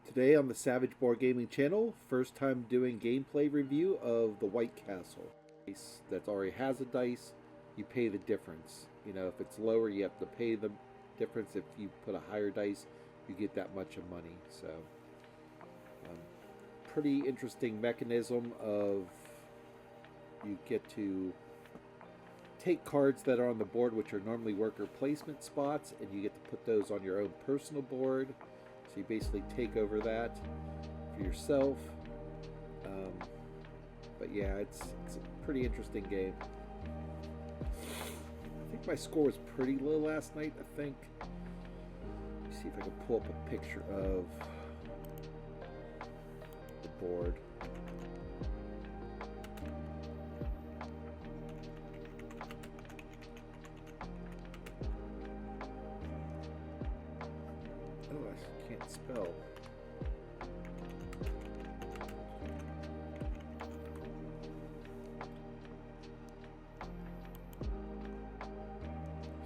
Today on the Savage Board Gaming channel, first time doing gameplay review of the White Castle. That already has a dice, you pay the difference. You know, if it's lower, you have to pay the difference. If you put a higher dice, you get that much of money. So, pretty interesting mechanism of you get to take cards that are on the board, which are normally worker placement spots, and you get to put those on your own personal board. So you basically take over that for yourself. But yeah, it's a pretty interesting game. I think my score was pretty low last night, I think. Let me see if I can pull up a picture of the board. Oh, I can't spell.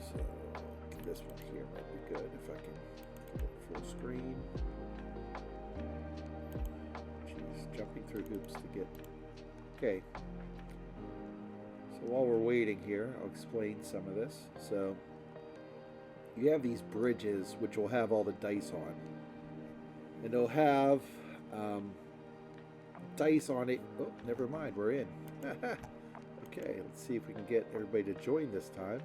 So, this one here might be good if I can get it full screen. Jeez, jumping through hoops to get... Okay. So while we're waiting here, I'll explain some of this. So, you have these bridges which will have all the dice on, and they'll have dice on it. Oh, never mind, we're in. Okay, let's see if we can get everybody to join this time.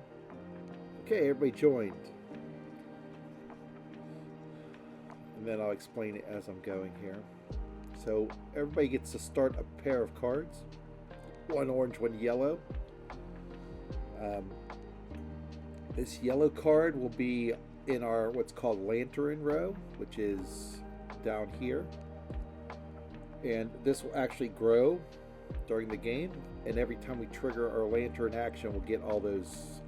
Okay, everybody joined, and then I'll explain it as I'm going here. So everybody gets to start a pair of cards, one orange, one yellow. This yellow card will be in our what's called lantern row, which is down here. And this will actually grow during the game. And every time we trigger our lantern action, we'll get all those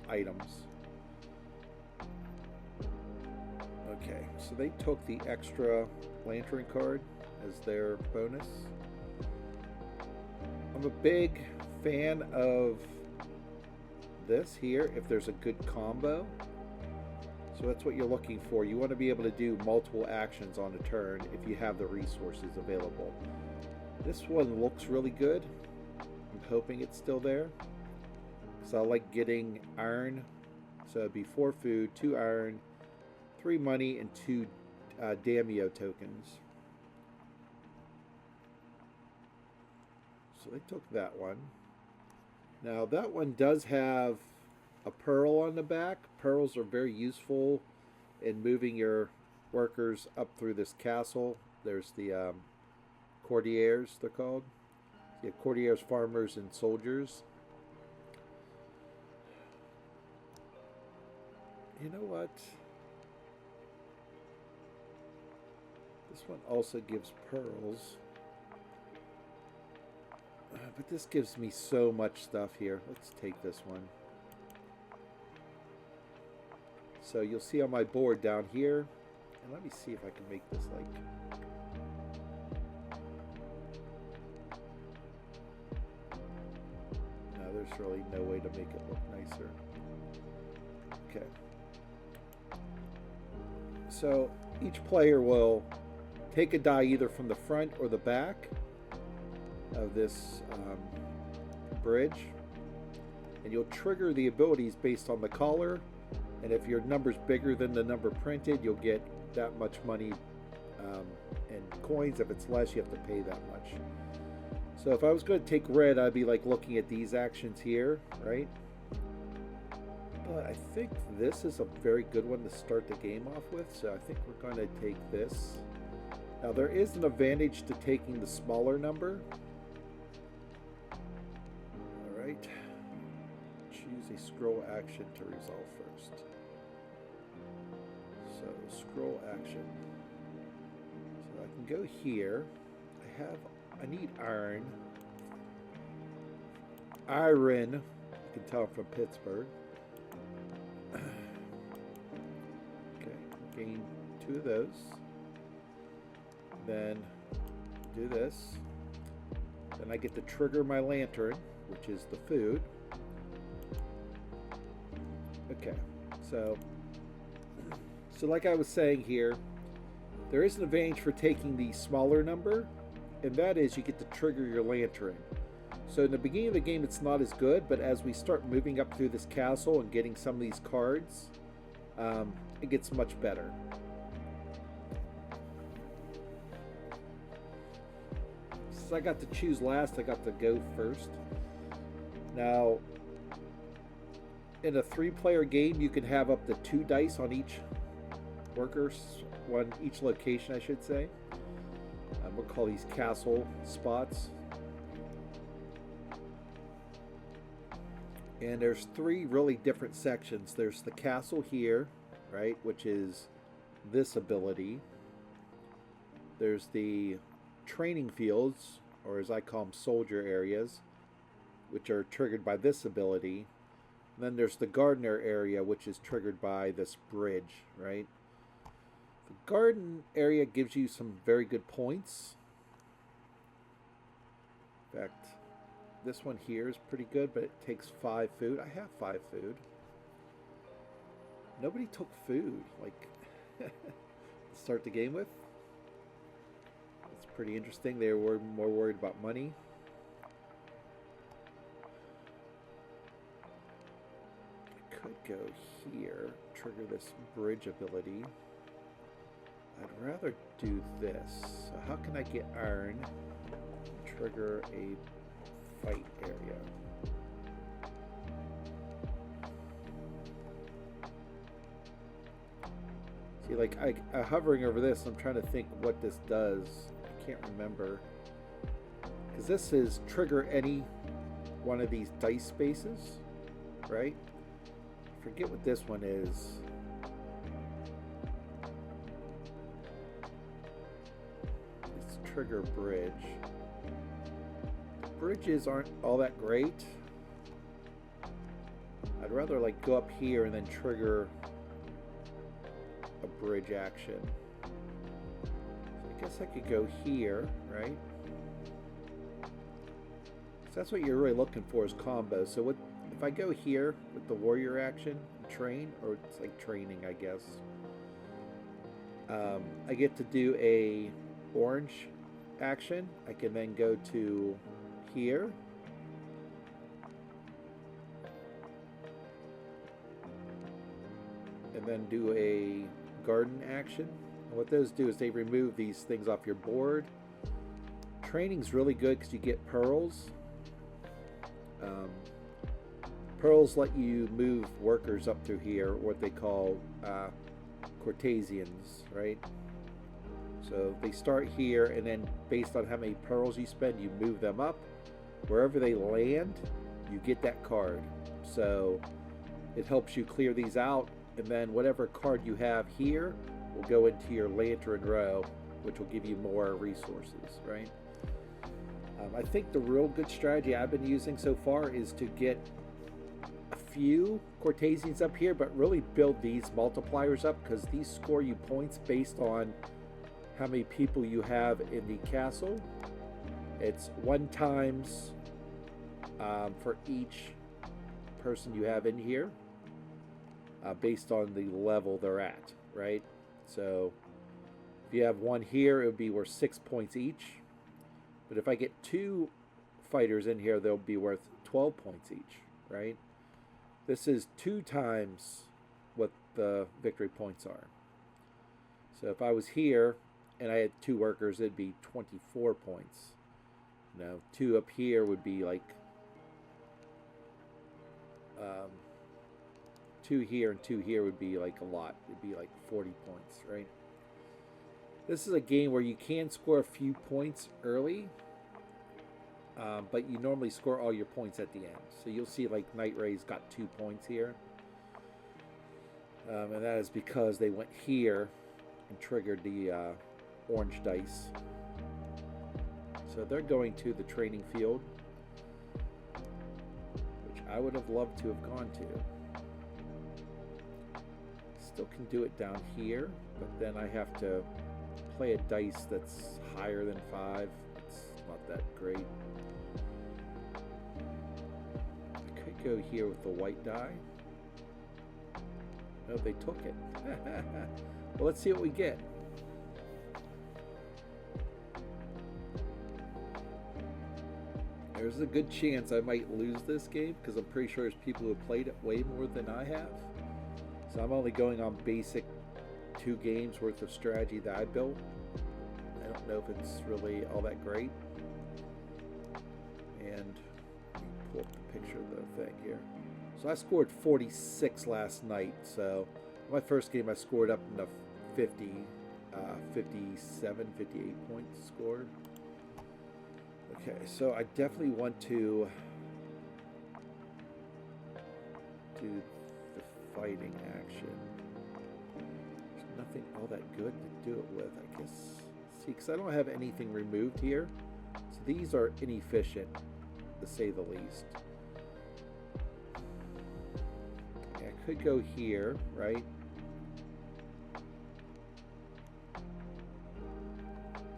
items. Okay, so they took the extra lantern card as their bonus. I'm a big fan of this here if there's a good combo. So that's what you're looking for. You want to be able to do multiple actions on a turn if you have the resources available. This one looks really good. I'm hoping it's still there, so I like getting iron. So it'd be 4 food, 2 iron, 3 money, and 2 Damio tokens. So they took that one. Now that one does have a pearl on the back. Pearls are very useful in moving your workers up through this castle. There's the courtiers, they're called. You have courtiers, farmers, and soldiers. You know what? This one also gives pearls. But this gives me so much stuff here. Let's take this one. So you'll see on my board down here, and let me see if I can make this like... No, there's really no way to make it look nicer. Okay. So each player will take a die either from the front or the back of this bridge, and you'll trigger the abilities based on the collar, and if your number's bigger than the number printed, you'll get that much money in coins. If it's less, you have to pay that much. So if I was going to take red, I'd be like looking at these actions here, right? But I think this is a very good one to start the game off with, so I think we're going to take this. Now there is an advantage to taking the smaller number. Choose a scroll action to resolve first. So scroll action. So I can go here. I need iron. Iron. You can tell from Pittsburgh. Okay, gain 2 of those. Then do this. Then I get to trigger my lantern, which is the food. Okay, so like I was saying here, There is an advantage for taking the smaller number, and that is you get to trigger your lantern. So in the beginning of the game it's not as good, but as we start moving up through this castle and getting some of these cards, it gets much better. Since I got to choose last, I got to go first. Now, in a 3-player game, you can have up to 2 dice on each worker, each location, I should say. We'll call these castle spots. And there's 3 really different sections. There's the castle here, right, which is this ability. There's the training fields, or as I call them, soldier areas, which are triggered by this ability. And then there's the gardener area, which is triggered by this bridge, right? The garden area gives you some very good points. In fact, this one here is pretty good, but it takes 5 food. I have 5 food. Nobody took food, like, to start the game with. That's pretty interesting. They were more worried about money. I could go here, trigger this bridge ability. I'd rather do this. So how can I get iron? Trigger a fight area. See, like, hovering over this, I'm trying to think what this does. I can't remember. Because this is trigger any one of these dice spaces, right? I forget what this one is. It's trigger bridge. Bridges aren't all that great. I'd rather like go up here and then trigger a bridge action. So I guess I could go here, right? So that's what you're really looking for, is combos. So what if I go here with the warrior action and train, or it's like training, I guess. I get to do a orange action. I can then go to here, and then do a garden action. And what those do is they remove these things off your board. Training's really good because you get pearls. Pearls let you move workers up through here, what they call courtesians, right? So they start here, and then based on how many pearls you spend, you move them up. Wherever they land, you get that card. So it helps you clear these out, and then whatever card you have here will go into your lantern row, which will give you more resources, right? I think the real good strategy I've been using so far is to get a few courtesians up here, but really build these multipliers up, because these score you points based on how many people you have in the castle. It's 1 times for each person you have in here, based on the level they're at, right? So if you have 1 here, it would be worth 6 points each. But if I get 2 fighters in here, they'll be worth 12 points each, right? This is 2 times what the victory points are. So if I was here and I had 2 workers, it'd be 24 points. Now, 2 up here would be like 2 here and 2 here would be like a lot. It'd be like 40 points, right? This is a game where you can score a few points early, but you normally score all your points at the end. So you'll see like Night Ray's got 2 points here. And that is because they went here and triggered the orange dice. So they're going to the training field, which I would have loved to have gone to. Still can do it down here, but then I have to play a dice that's higher than 5. It's not that great. I could go here with the white die. No, they took it. Well, let's see what we get. There's a good chance I might lose this game because I'm pretty sure there's people who have played it way more than I have. So I'm only going on basic 2 games worth of strategy that I built. I don't know if it's really all that great. And let me pull up the picture of the thing here. So I scored 46 last night. So my first game I scored up in the 50, 57, 58 points scored. Okay, so I definitely want to do the fighting action. There's nothing all that good to do it with, I guess. See, because I don't have anything removed here. So these are inefficient, to say the least. Okay, I could go here, right?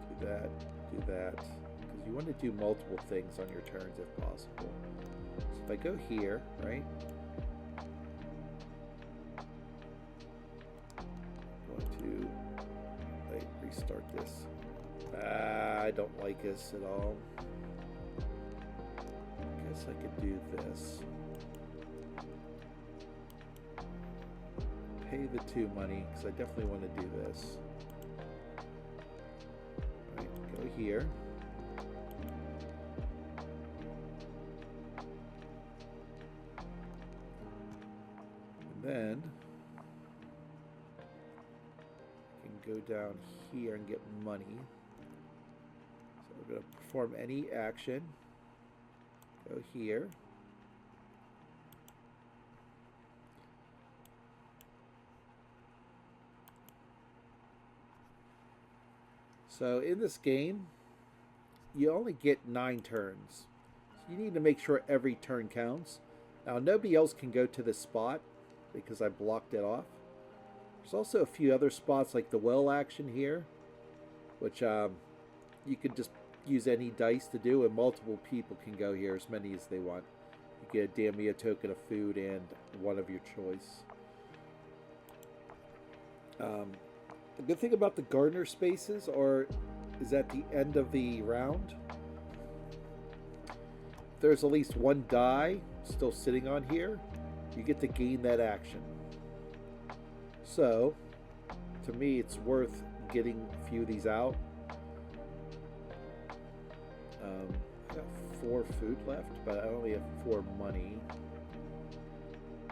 Do that, do that. Because you want to do multiple things on your turns if possible. So if I go here, right? Restart this. I don't like this at all. I guess I could do this. Pay the 2 money, because I definitely want to do this. All right, go here. And then go down here and get money. So we're going to perform any action. Go here. So in this game, you only get 9 turns. So you need to make sure every turn counts. Now nobody else can go to this spot because I blocked it off. There's also a few other spots like the well action here, which you could just use any dice to do, and multiple people can go here, as many as they want. You get a Damia token of food and one of your choice. The good thing about the gardener spaces is at the end of the round, if there's at least 1 die still sitting on here, you get to gain that action. So, to me, it's worth getting a few of these out. I got 4 food left, but I only have 4 money.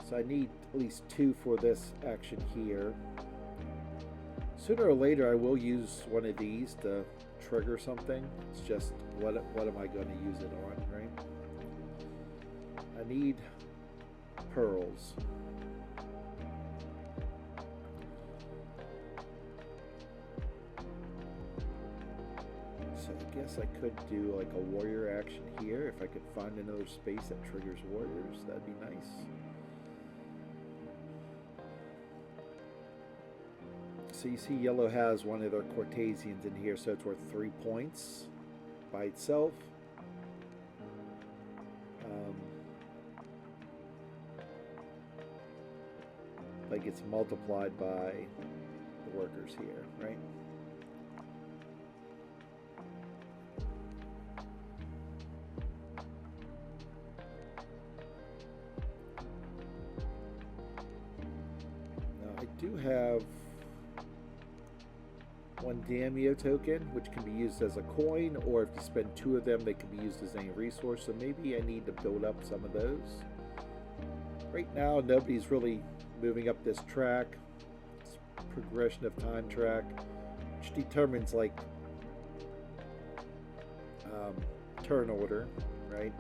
So I need at least 2 for this action here. Sooner or later, I will use one of these to trigger something. It's just, what am I going to use it on, right? I need pearls. So I guess I could do like a warrior action here. If I could find another space that triggers warriors, that'd be nice. So you see yellow has one of their Cortesians in here, so it's worth 3 points by itself. Like it's multiplied by the workers here, right? Now I do have 1 Damio token, which can be used as a coin, or if you spend 2 of them, they can be used as any resource. So maybe I need to build up some of those. Right now, nobody's really moving up this track. It's progression of time track, which determines like turn order, right?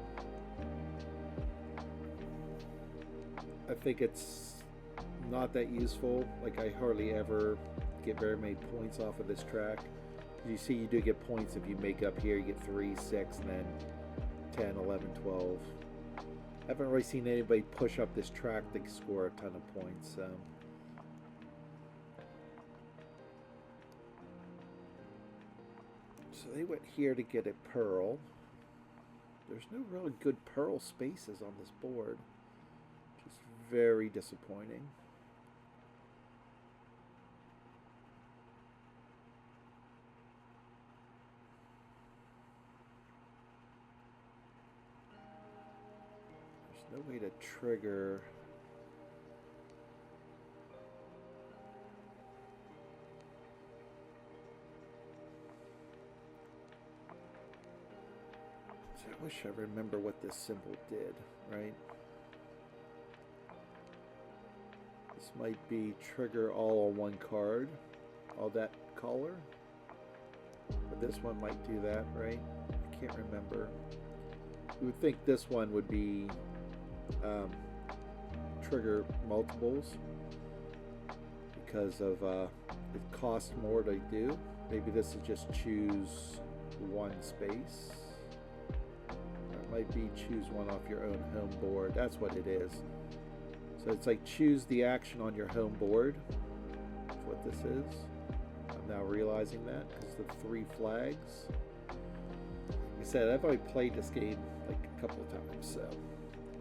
I think it's not that useful. Like I hardly ever get very many points off of this track. You see, you do get points if you make up here. You get 3, 6, and then 10, 11, 12. I haven't really seen anybody push up this track to score a ton of points. So they went here to get a pearl. There's no really good pearl spaces on this board, which is very disappointing. no way to trigger. I wish I remember what this symbol did, right? This might be trigger all on one card, all that color. But this one might do that, right? I can't remember. You would think this one would be trigger multiples because of it costs more to do. Maybe this is just choose one space. Might be choose one off your own home board. That's what it is. So it's like choose the action on your home board. That's what this is. I'm now realizing that because the 3 flags. Like I said, I've only played this game like a couple of times, so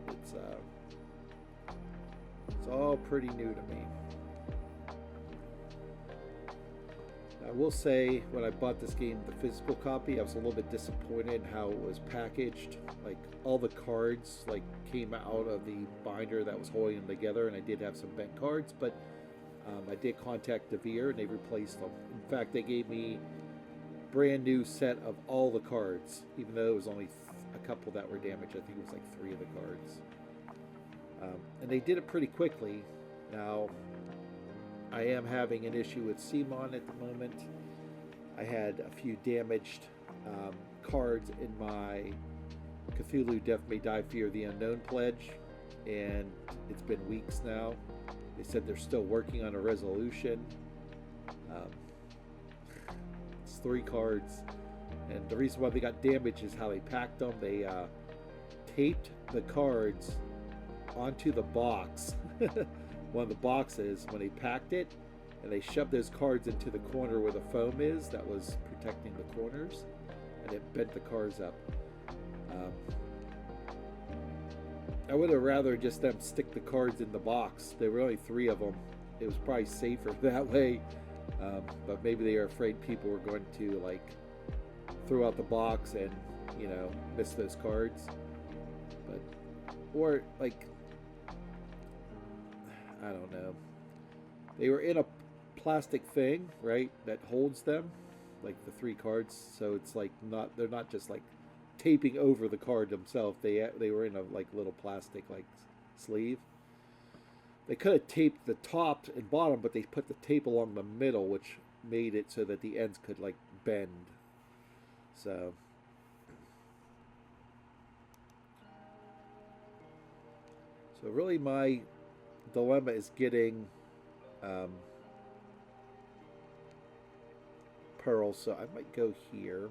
it's all pretty new to me. I will say, when I bought this game, the physical copy, I was a little bit disappointed how it was packaged. Like, all the cards like came out of the binder that was holding them together, and I did have some bent cards, but I did contact DeVere, and they replaced them. In fact, they gave me a brand new set of all the cards, even though it was only a couple that were damaged. I think it was like 3 of the cards. And they did it pretty quickly. Now, I am having an issue with CMON at the moment. I had a few damaged cards in my Cthulhu Death May Die Fear the Unknown pledge, and it's been weeks now. They said they're still working on a resolution. It's 3 cards, and the reason why they got damaged is how they packed them. They taped the cards onto the box. One of the boxes when they packed it, and they shoved those cards into the corner where the foam is that was protecting the corners, and it bent the cards up. I would have rather just them stick the cards in the box. There were only 3 of them. It was probably safer that way, but maybe they are afraid people were going to like throw out the box and, you know, miss those cards. But or like, I don't know. They were in a plastic thing, right, that holds them, like the 3 cards. So it's like they're not just like taping over the card themselves. They were in a like little plastic like sleeve. They could have taped the top and bottom, but they put the tape along the middle, which made it so that the ends could like bend. So really my dilemma is getting pearls, so I might go here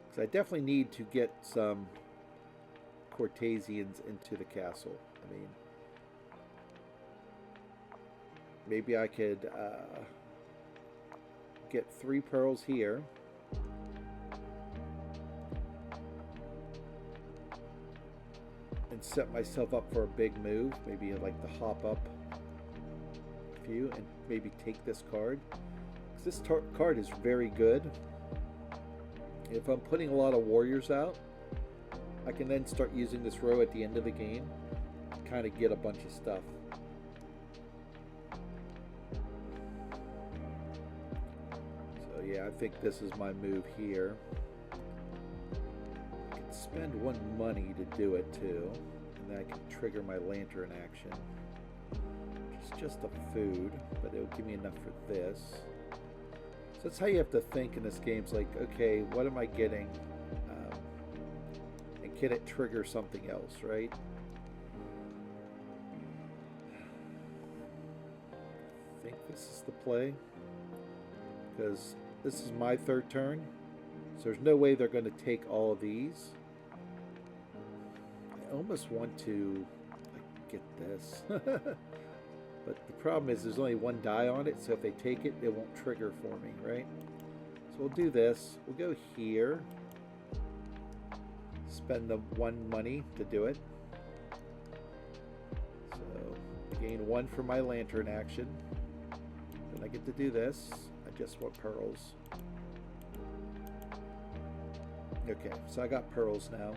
because I definitely need to get some Cortesians into the castle. I mean, maybe I could get 3 pearls here. And set myself up for a big move. Maybe I'd like to hop up a few and maybe take this card. Because this card is very good. If I'm putting a lot of warriors out, I can then start using this row at the end of the game to kind of get a bunch of stuff. So yeah, I think this is my move here. Spend 1 money to do it too, and then I can trigger my lantern action, which is just a food, but it'll give me enough for this. So that's how you have to think in this game. It's like, okay, what am I getting, and can it trigger something else, right? I think this is the play, because this is my 3rd turn, so there's no way they're going to take all of these. I almost want to like, get this. But the problem is there's only 1 die on it, so if they take it, it won't trigger for me, right? So we'll do this. We'll go here. Spend the 1 money to do it. So I gain 1 for my lantern action. Then I get to do this. I just want pearls. Okay, so I got pearls now.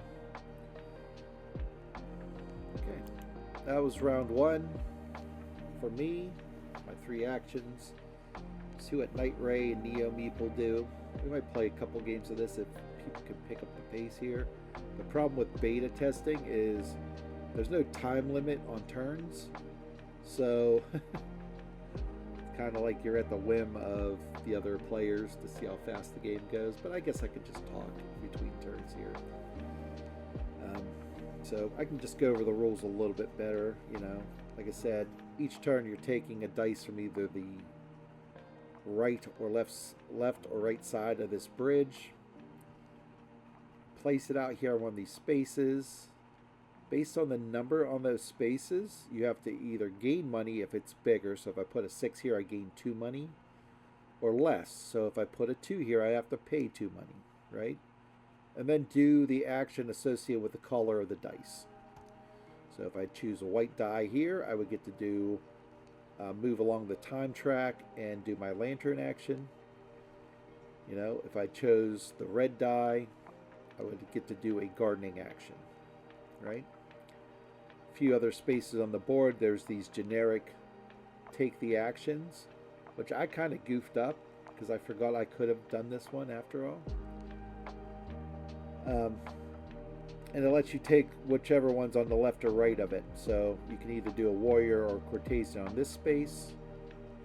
That was round one for me. My 3 actions. See what Night Ray and Neo Meeple do. We might play a couple games of this if people can pick up the pace here. The problem with beta testing is there's no time limit on turns, so it's kind of like you're at the whim of the other players to see how fast the game goes. But I guess I could just talk between turns here. So I can just go over the rules a little bit better. You know, like I said, each turn you're taking a dice from either the right or left or right side of this bridge. Place it out here on one of these spaces. Based on the number on those spaces, you have to either gain money if it's bigger. So if I put a 6 here, I gain 2 money, or less. So if I put a 2 here, I have to pay 2 money, right? And then do the action associated with the color of the dice. So if I choose a white die here, I would get to do move along the time track and do my lantern action. You know, if I chose the red die, I would get to do a gardening action, right? A few other spaces on the board, there's these generic take the actions, which I kind of goofed up because I forgot I could have done this one after all. And it lets you take whichever one's on the left or right of it. So you can either do a warrior or a Cortesian on this space,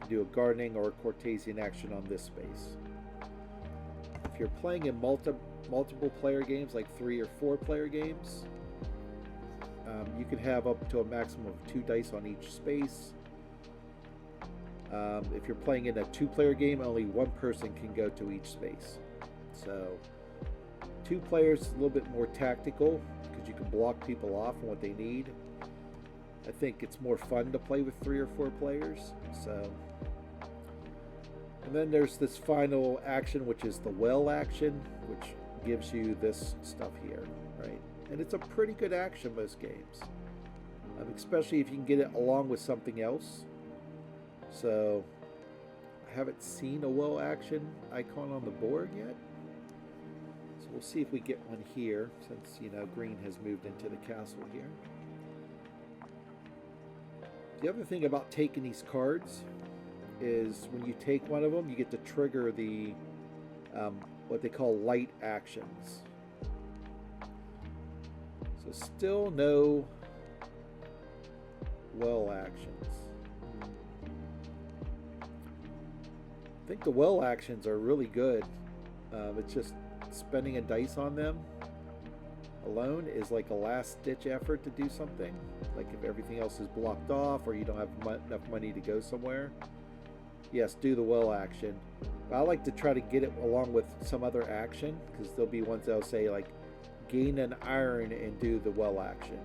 do a gardening or a Cortesian action on this space. If you're playing in multiple player games, like 3 or 4 player games, you can have up to a maximum of 2 dice on each space. If you're playing in a 2-player game, only 1 person can go to each space. So 2 players is a little bit more tactical because you can block people off on what they need. I think it's more fun to play with 3 or 4 players. So, and then there's this final action, which is the well action, which gives you this stuff here, right? And it's a pretty good action most games, especially if you can get it along with something else. So I haven't seen a well action icon on the board yet. So we'll see if we get one here, since, you know, green has moved into the castle here. The other thing about taking these cards is when you take one of them, you get to trigger the what they call light actions. So still no well actions. I think the well actions are really good. It's just spending a dice on them alone is like a last-ditch effort to do something. Like if everything else is blocked off or you don't have enough money to go somewhere, yes, do the well action. But I like to try to get it along with some other action, because there'll be ones that'll say like gain an iron and do the well action,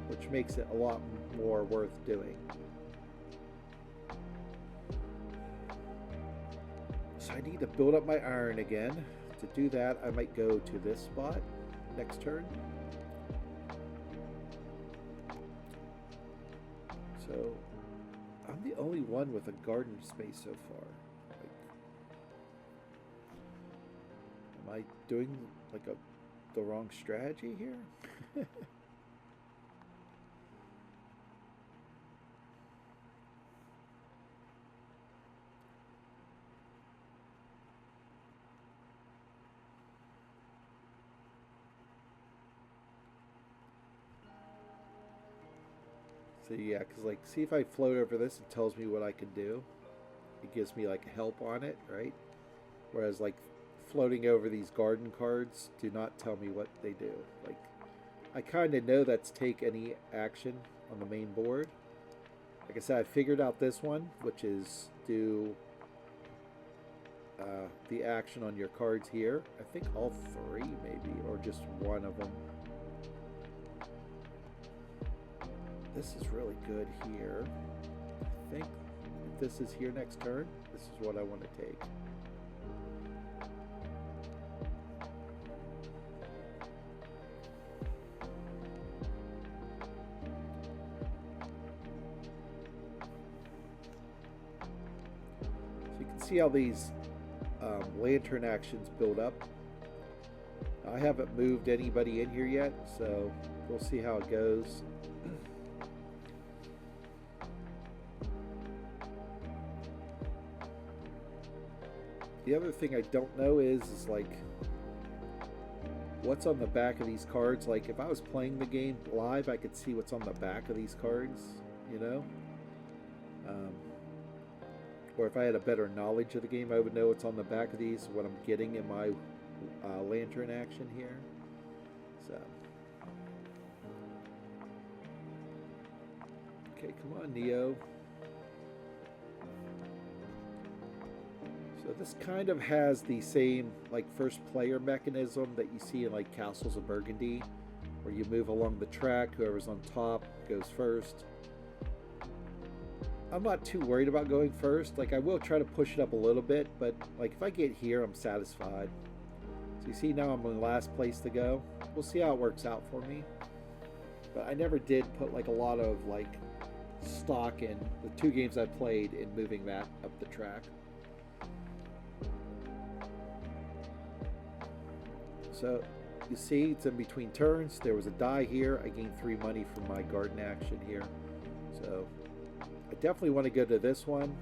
which makes it a lot more worth doing. So I need to build up my iron again. To do that, I might go to this spot next turn. So I'm the only one with a garden space so far. Am I doing like the wrong strategy here? So yeah, because like, see if I float over this, it tells me what I can do. It gives me like a help on it, right? Whereas like floating over these garden cards do not tell me what they do. Like, I kind of know that's take any action on the main board. Like I said, I figured out this one, which is do the action on your cards here. I think all 3 maybe, or just one of them. This is really good here. I think if this is here next turn, this is what I want to take. So you can see how these lantern actions build up. I haven't moved anybody in here yet, so we'll see how it goes. The other thing I don't know is like what's on the back of these cards. Like if I was playing the game live, I could see what's on the back of these cards, you know? Or if I had a better knowledge of the game, I would know what's on the back of these, what I'm getting in my lantern action here. So, okay, come on, Neo. So this kind of has the same like first player mechanism that you see in like Castles of Burgundy, where you move along the track, whoever's on top goes first. I'm not too worried about going first. Like I will try to push it up a little bit, but like if I get here, I'm satisfied. So you see now I'm in last place to go. We'll see how it works out for me. But I never did put like a lot of like stock in the 2 games I played in moving that up the track. So you see it's in between turns. There was a die here. I gained 3 money from my garden action here. So I definitely want to go to this one.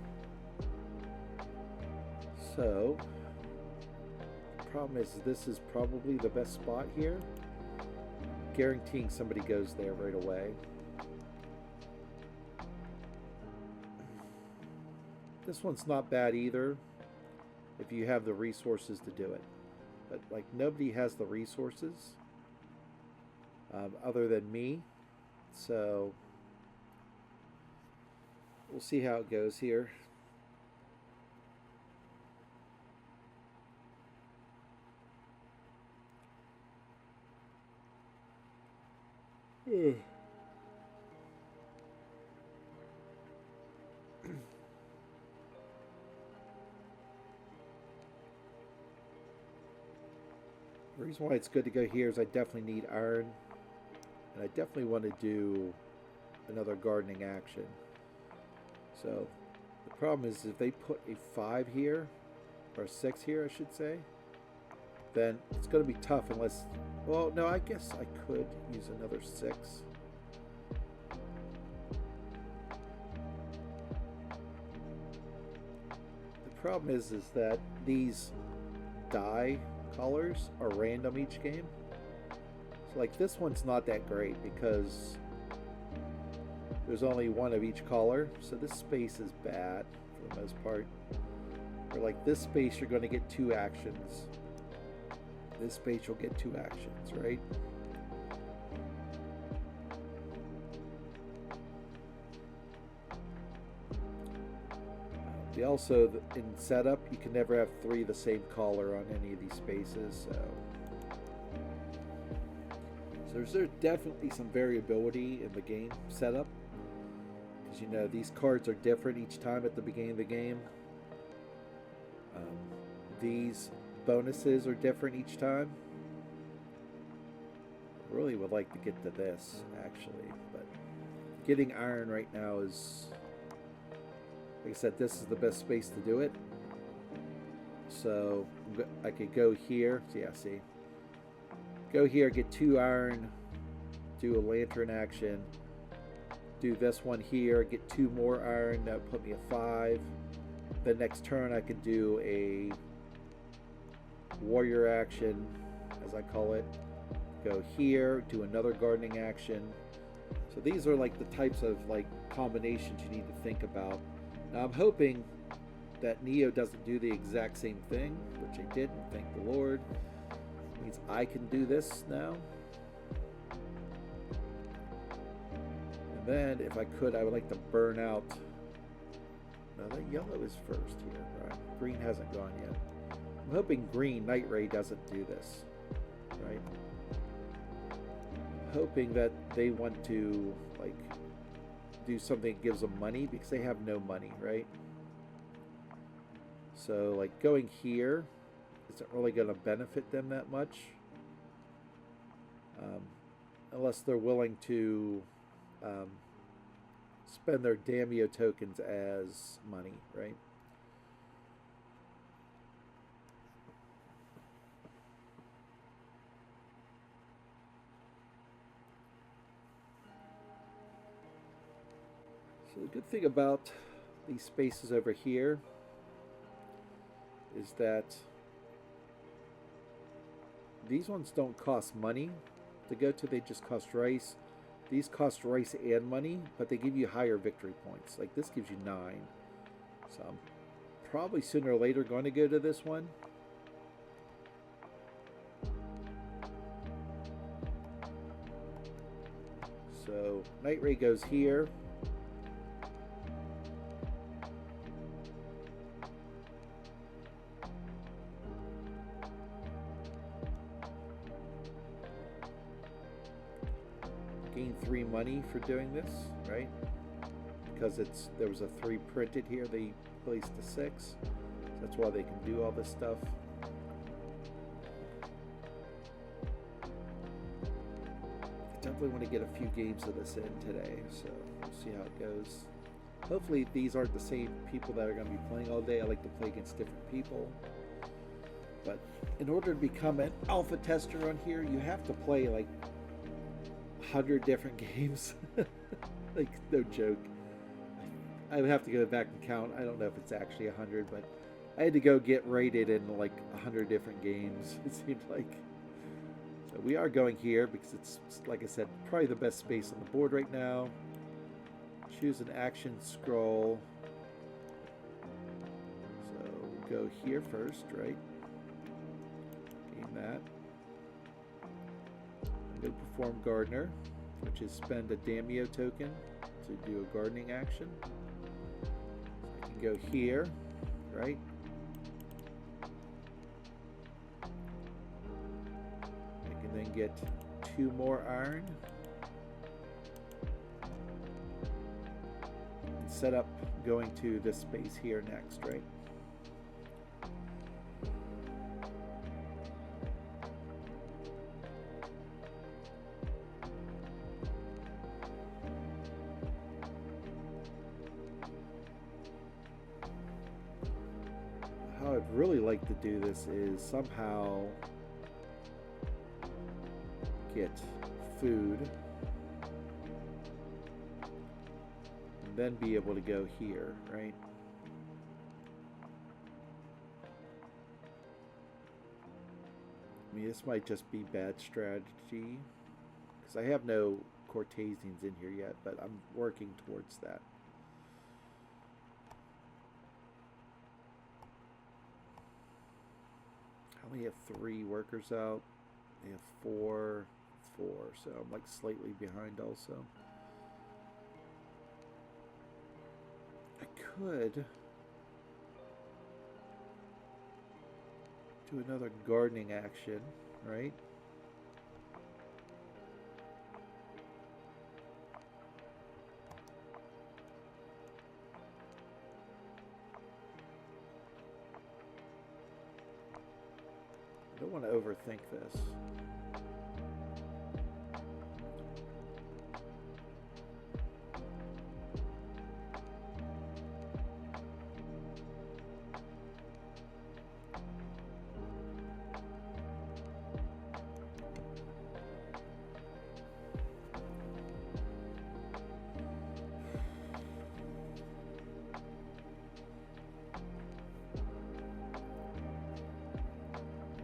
So the problem is this is probably the best spot here. Guaranteeing somebody goes there right away. This one's not bad either if you have the resources to do it. But like nobody has the resources other than me. So we'll see how it goes here. The reason why it's good to go here is I definitely need iron, and I definitely want to do another gardening action. So the problem is if they put a 5 here, or a 6 here I should say, then it's going to be tough unless, well no, I guess I could use another 6. The problem is that these die colors are random each game. So like this one's not that great because there's only 1 of each color, so this space is bad for the most part. Or like this space you're going to get 2 actions. This space you'll get 2 actions, right? They also, in setup, you can never have 3 of the same color on any of these spaces, so there's definitely some variability in the game setup, because you know these cards are different each time at the beginning of the game. These bonuses are different each time. I really would like to get to this actually, but getting iron right now is, like I said, this is the best space to do it. So I could go here. So yeah, see. Go here, get 2 iron, do a lantern action, do this one here, get 2 more iron, that would put me at 5. The next turn I could do a warrior action, as I call it. Go here, do another gardening action. So these are like the types of like combinations you need to think about. Now I'm hoping that Neo doesn't do the exact same thing, which I didn't, thank the Lord. It means I can do this now. And then if I could, I would like to burn out. No, that yellow is first here, right? Green hasn't gone yet. I'm hoping green, Night Ray, doesn't do this, right? Hoping that they want to like do something that gives them money, because they have no money, right? So like going here isn't really going to benefit them that much, unless they're willing to spend their Damio tokens as money, right? So the good thing about these spaces over here is that these ones don't cost money to go to, they just cost rice. These cost rice and money, but they give you higher victory points. Like this gives you 9. So I'm probably sooner or later going to go to this one. So Night Ray goes here. Gain 3 money for doing this, right? Because there was a 3 printed here, they placed a 6. So that's why they can do all this stuff. I definitely want to get a few games of this in today, so we'll see how it goes. Hopefully these aren't the same people that are going to be playing all day. I like to play against different people. But in order to become an alpha tester on here, you have to play like 100 different games. Like, no joke. I would have to go back and count. I don't know if it's actually 100, but I had to go get rated in like 100 different games, it seemed like. So we are going here because it's, like I said, probably the best space on the board right now. Choose an action scroll. So we'll go here first, right? Gain that. I'm going to perform Gardener, which is spend a Damio token to do a gardening action. So I can go here, right? I can then get 2 more iron. And set up going to this space here next, right? How I'd really like to do this is somehow get food and then be able to go here, right? I mean, this might just be bad strategy because I have no Cortesians in here yet, but I'm working towards that. I only have 3 workers out. They have 4, so I'm like slightly behind also. I could do another gardening action, right? I don't want to overthink this.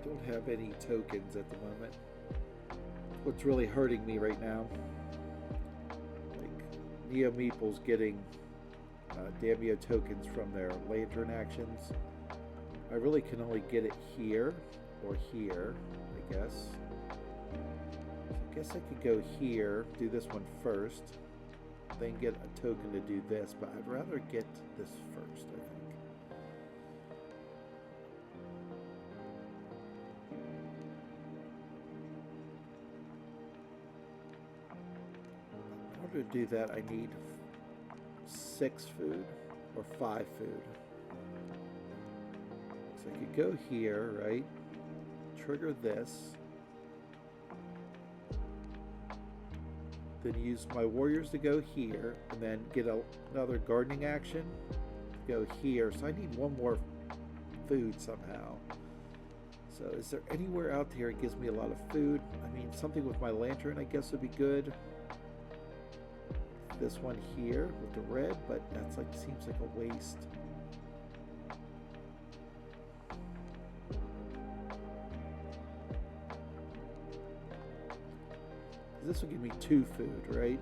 Don't have any tokens at the moment. What's really hurting me right now, like Neo Meeple's getting Damio tokens from their lantern actions. I really can only get it here or here, I guess. So I guess I could go here, do this one first, then get a token to do this, but I'd rather get this first, I think. To do that, I need 6 food or 5 food. So I could go here, right? Trigger this. Then use my warriors to go here, and then get another gardening action to go here. So I need 1 more food somehow. So is there anywhere out here that gives me a lot of food? I mean, something with my lantern, I guess, would be good. This one here with the red, but that's like, seems like a waste. This will give me 2 food, right?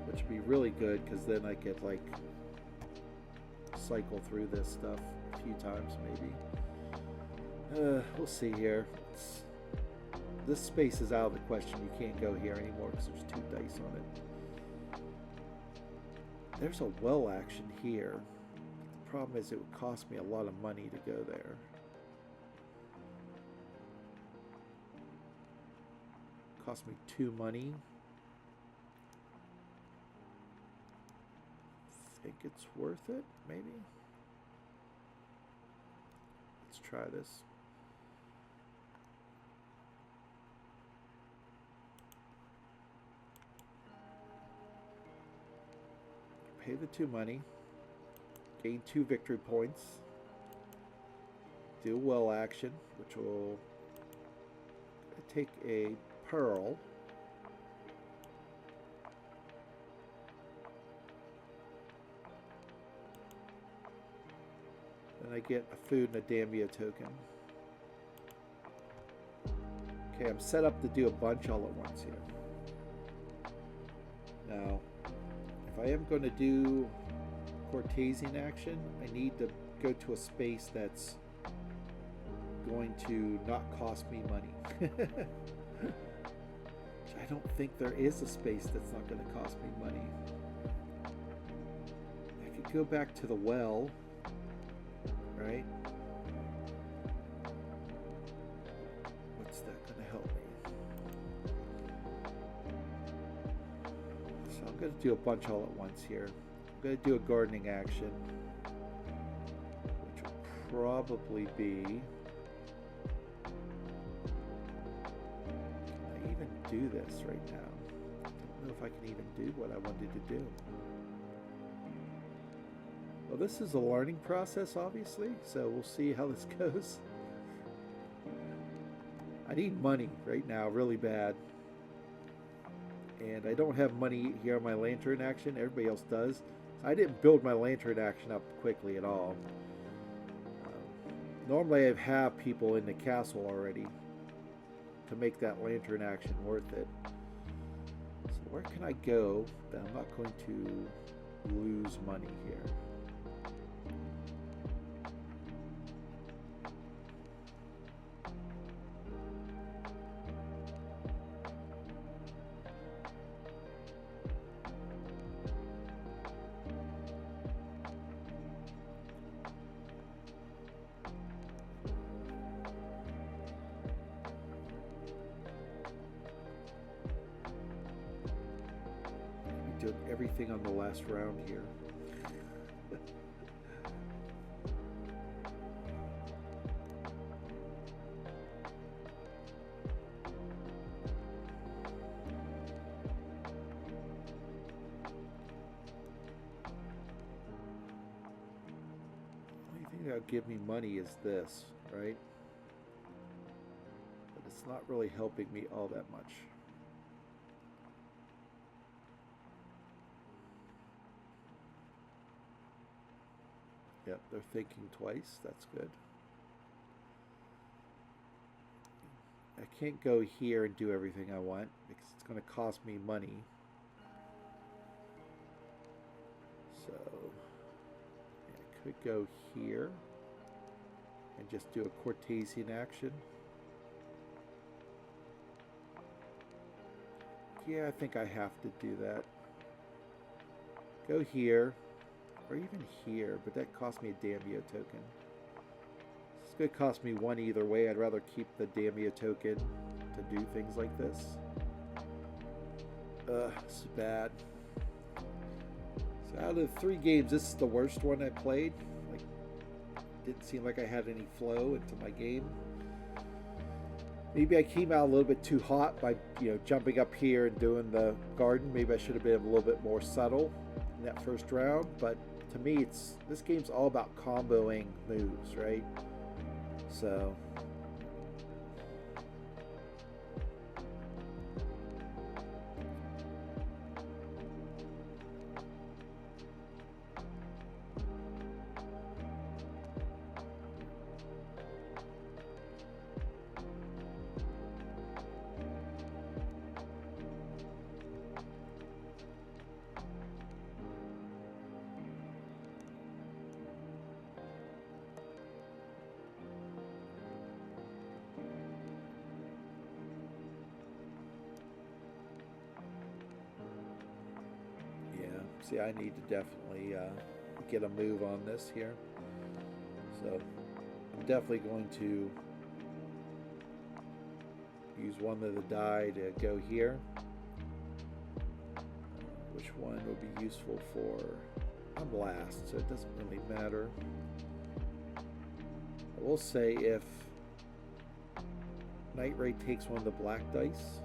Which would be really good because then I could like cycle through this stuff a few times maybe. We'll see here. This space is out of the question. You can't go here anymore because there's 2 dice on it. There's a well action here. The problem is it would cost me a lot of money to go there. Cost me 2 money. Think it's worth it, maybe? Let's try this. Pay the 2 money. Gain 2 victory points. Do well action, which will take a pearl. Then I get a food and a Damio token. Okay, I'm set up to do a bunch all at once here. Now, if I am going to do Cortesian action, I need to go to a space that's going to not cost me money. I don't think there is a space that's not going to cost me money. I could go back to the well, right? What's that going to help me? So I'm going to do a bunch all at once here. I'm going to do a gardening action, which will probably be... do this right now. I don't know if I can even do what I wanted to do. Well, this is a learning process, obviously, so we'll see how this goes. I need money right now, really bad. And I don't have money here on my lantern action. Everybody else does. I didn't build my lantern action up quickly at all. Normally I have people in the castle already to make that lantern action worth it. So where can I go that I'm not going to lose money here? Doing everything on the last round here. The only thing that'll give me money is this, right? But it's not really helping me all that much. Yep, they're thinking twice. That's good. I can't go here and do everything I want because it's going to cost me money. So I could go here and just do a Cortesian action. Yeah, I think I have to do that. Go here. Or even here, but that cost me a Damio token. It's going to cost me 1 either way. I'd rather keep the Damio token to do things like this. This is bad. So out of the 3 games, this is the worst one I played. Like, didn't seem like I had any flow into my game. Maybe I came out a little bit too hot by, jumping up here and doing the garden. Maybe I should have been a little bit more subtle in that first round, but to me, this game's all about comboing moves, right? So See, I need to definitely get a move on this here. So I'm definitely going to use one of the die to go here. Which one would be useful for? I'm last, so it doesn't really matter. I will say if Night Ray takes one of the black dice,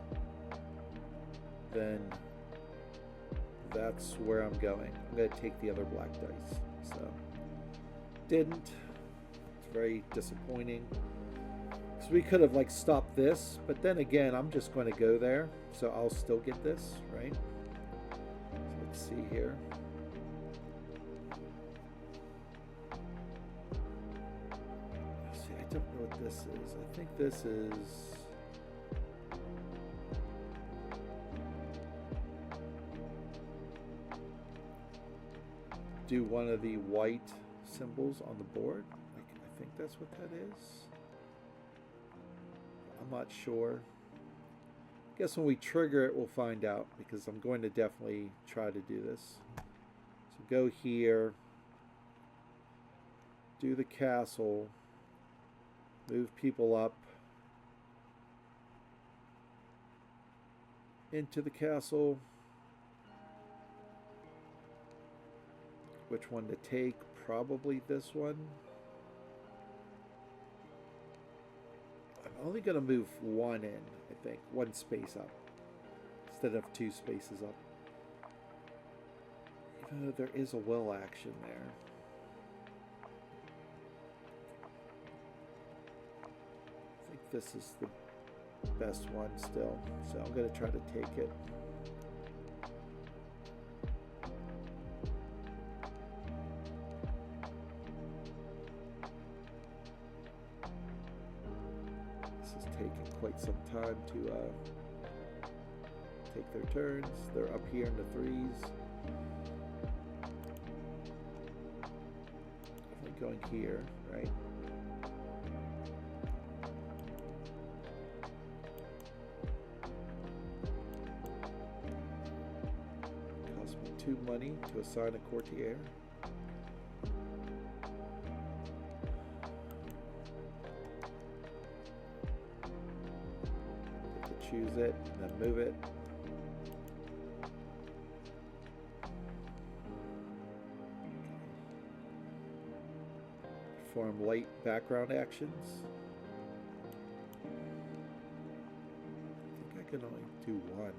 then that's where I'm going. I'm going to take the other black dice. So, didn't. It's very disappointing. So we could have like stopped this, but then again, I'm just going to go there. So I'll still get this, right? So let's see here. See, I don't know what this is. I think this is... do one of the white symbols on the board. I think that's what that is. I'm not sure. I guess when we trigger it, we'll find out, because I'm going to definitely try to do this. So go here, do the castle, move people up into the castle. Which one to take? Probably this one. I'm only going to move one in, I think. One space up. Instead of 2 spaces up. Even though there is a will action there. I think this is the best one still. So I'm going to try to take it. Quite some time to take their turns. They're up here in the 3s. Definitely going here, right? Cost me 2 money to assign a courtier. Choose it, and then move it. Perform light background actions. I think I can only do one.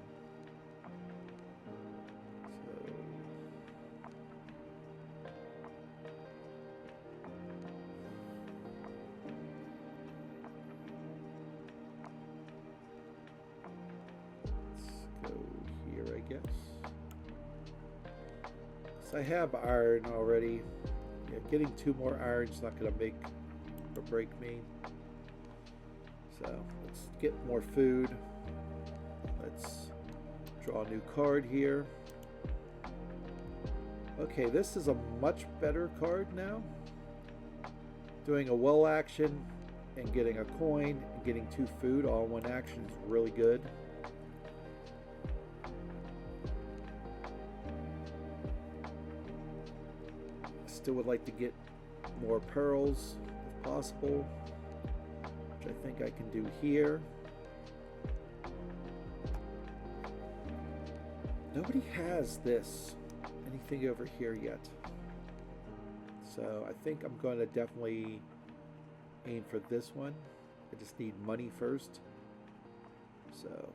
So I have iron already. Yeah, getting 2 more iron is not going to make or break me. So let's get more food. Let's draw a new card here. Okay, this is a much better card now. Doing a well action and getting a coin and getting 2 food all in one action is really good. Still would like to get more pearls if possible, which I think I can do here. Nobody has this, anything over here yet. So I think I'm going to definitely aim for this one. I just need money first. So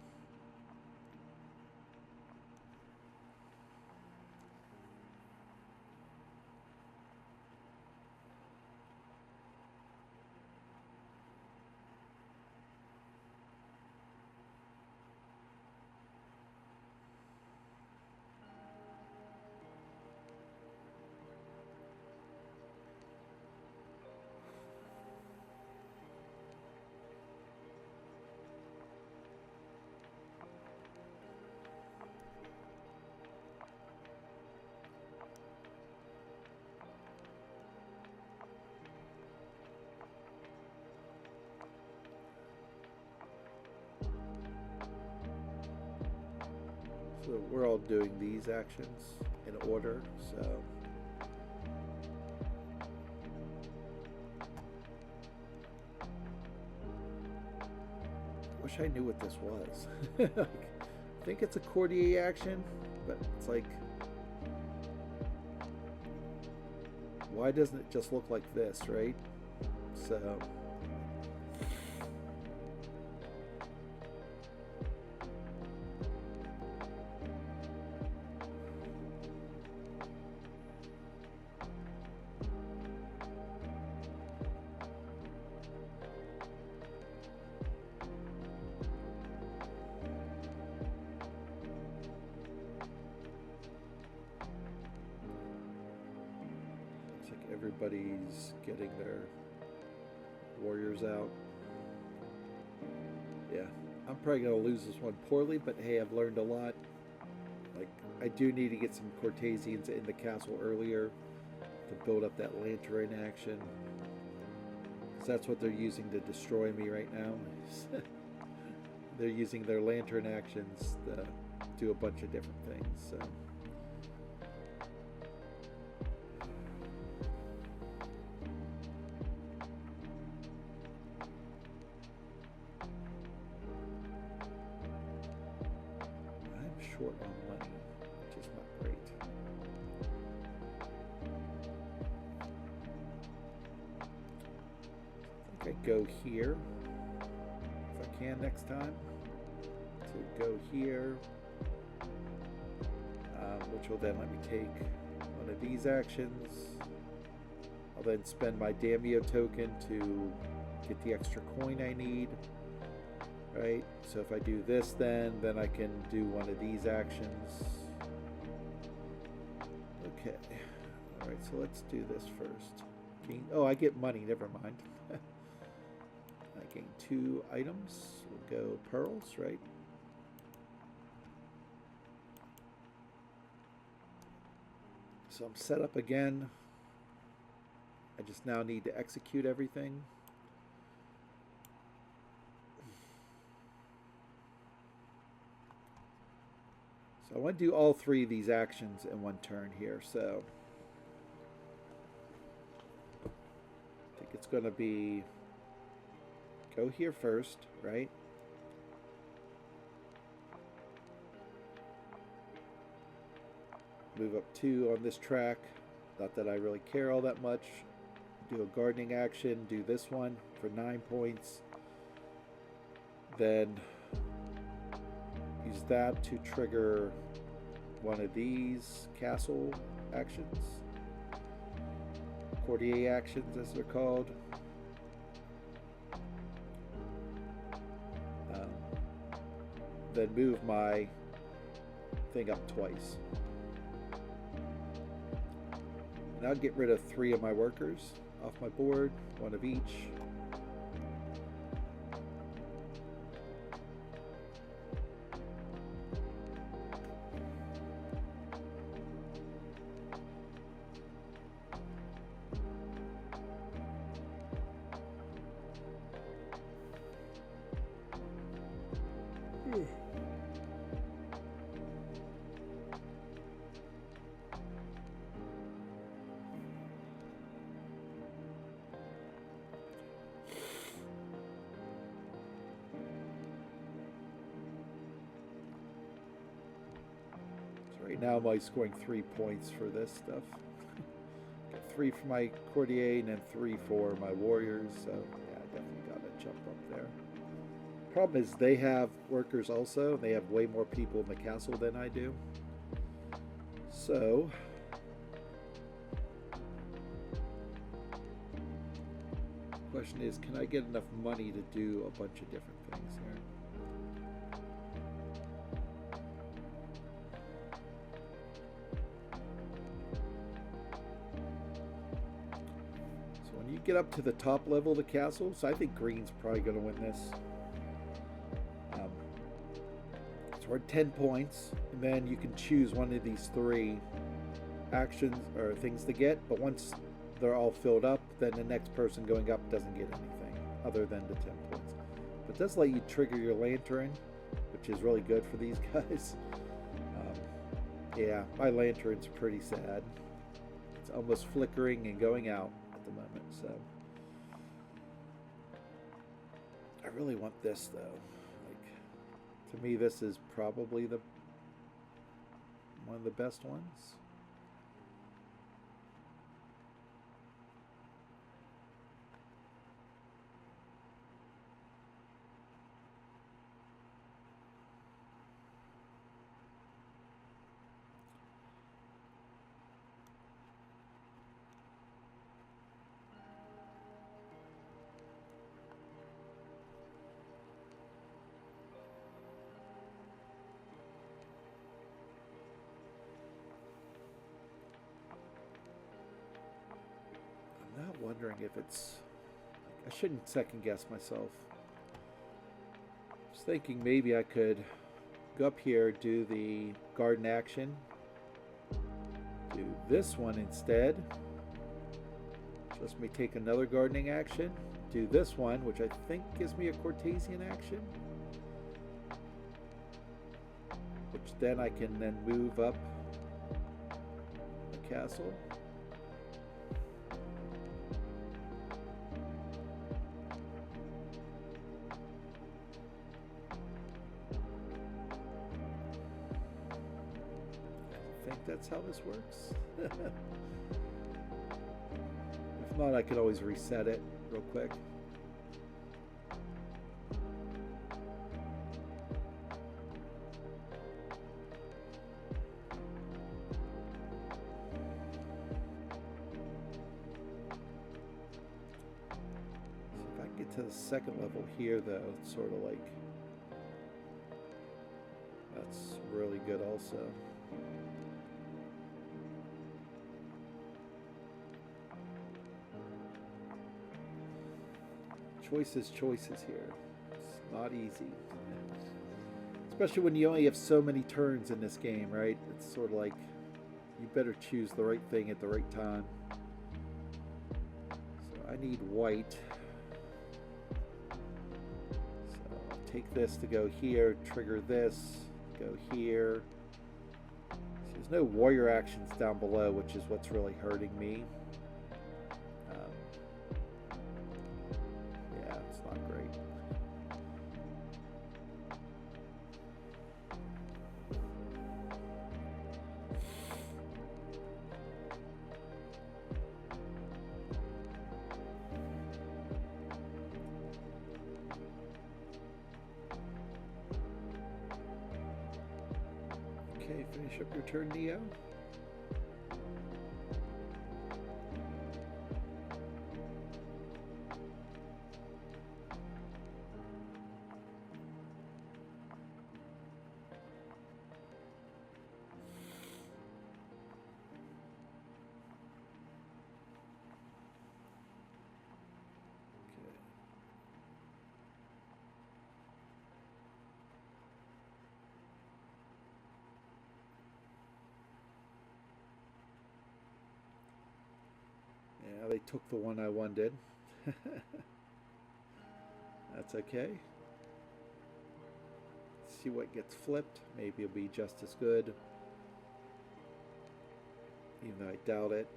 we're all doing these actions in in order. So wish I knew what this was. I think it's a courtier action, but it's like, why doesn't it just look like this, right? So everybody's getting their warriors out. Yeah, I'm probably going to lose this one poorly, but hey, I've learned a lot. Like, I do need to get some Cortesians in the castle earlier to build up that lantern action. Because that's what they're using to destroy me right now. They're using their lantern actions to do a bunch of different things, so... short on money, which is not great. I think I go here, if I can next time, to go here, which will then let me take one of these actions. I'll then spend my Daimyo token to get the extra coin I need. Right, so if I do this, then I can do one of these actions. Okay, all right, so let's do this first. Oh, I get money, never mind. I gain 2 items. We'll go pearls, right? So I'm set up again. I just now need to execute everything. I want to do all 3 of these actions in one turn here, so I think it's going to be go here first, right? Move up 2 on this track, not that I really care all that much. Do a gardening action, do this one for 9 points, then use that to trigger one of these castle actions, courtier actions as they're called. Then move my thing up twice. And I'll get rid of 3 of my workers off my board, 1 of each. Right now I'm only scoring 3 points for this stuff. Got 3 for my courtier and then 3 for my warriors, so yeah, I definitely got to jump up there. Problem is they have workers also. They have way more people in the castle than I do. So the question is, can I get enough money to do a bunch of different things here? Get up to the top level of the castle, so I think green's probably going to win this. So we're at 10 points, and then you can choose one of these 3 actions or things to get, but once they're all filled up, then the next person going up doesn't get anything other than the 10 points. But it does let you trigger your lantern, which is really good for these guys. Yeah, my lantern's pretty sad. It's almost flickering and going out at the moment, so. I really want this though. Like, to me, this is probably one of the best ones. I'm not wondering if it's. I shouldn't second guess myself. I was thinking maybe I could go up here, do the garden action, do this one instead. Just me take another gardening action, do this one, which I think gives me a Cortesian action, which then I can then move up the castle. I think that's how this works. If not, I could always reset it real quick. So if I can get to the second level here, though, it's sort of like, that's really good also. Choices here. It's not easy. Especially when you only have so many turns in this game, right? It's sort of like you better choose the right thing at the right time. So I need white. So I'll take this to go here, trigger this, go here. So there's no warrior actions down below, which is what's really hurting me. Okay, finish up your turn, Neo. Yeah, they took the one I wanted. That's okay. Let's see what gets flipped. Maybe it'll be just as good. Even though I doubt it.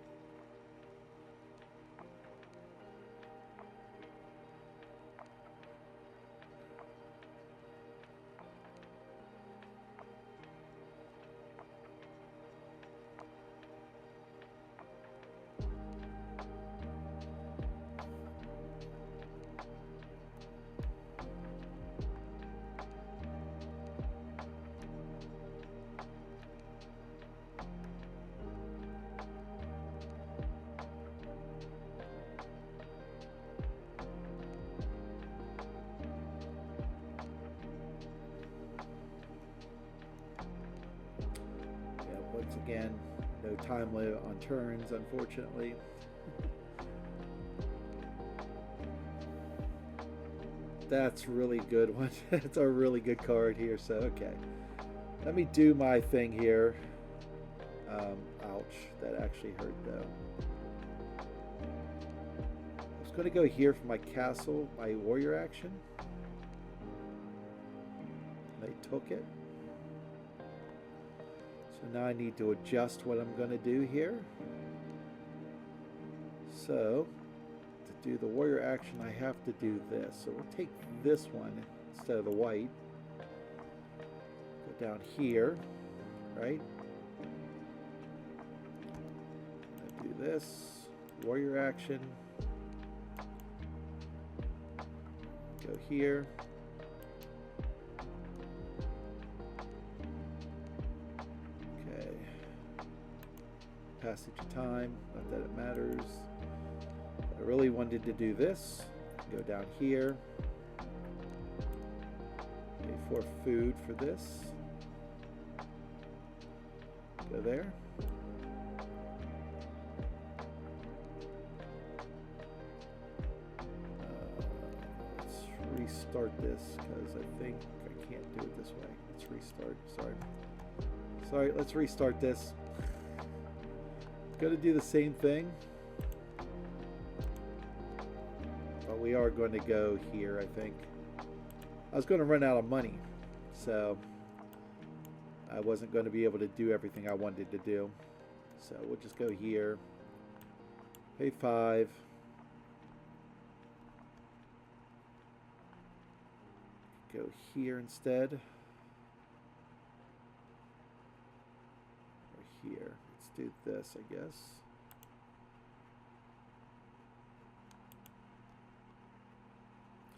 Once again, no time limit on turns, unfortunately. That's a really good one. It's a really good card here, so okay. Let me do my thing here. Ouch, that actually hurt though. I was going to go here for my castle, my warrior action. They took it. So now I need to adjust what I'm going to do here. So to do the warrior action, I have to do this. So we'll take this one instead of the white. Go down here, right? Do this, warrior action. Go here. Okay. Passage of time, not that it matters. I really wanted to do this. Go down here. Pay for food for this. Go there. Let's restart this because I think I can't do it this way. Let's restart. Sorry, let's restart this. Going to do the same thing. But we are going to go here, I think. I was going to run out of money. So I wasn't going to be able to do everything I wanted to do. So we'll just go here. Pay 5. Go here instead. Or here. Let's do this, I guess.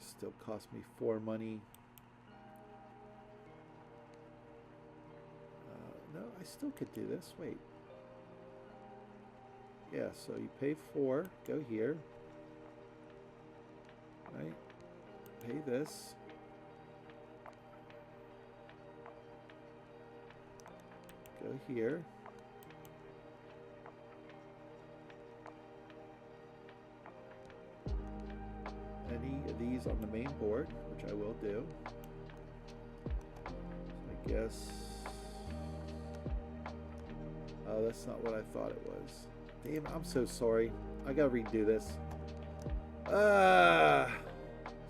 Still cost me 4 money. No, I still could do this. Wait. Yeah, so you pay 4. Go here. Right? Pay this. Go here. Any of these on the main board, which I will do. So I guess. Oh, that's not what I thought it was. Damn, I'm so sorry. I gotta redo this.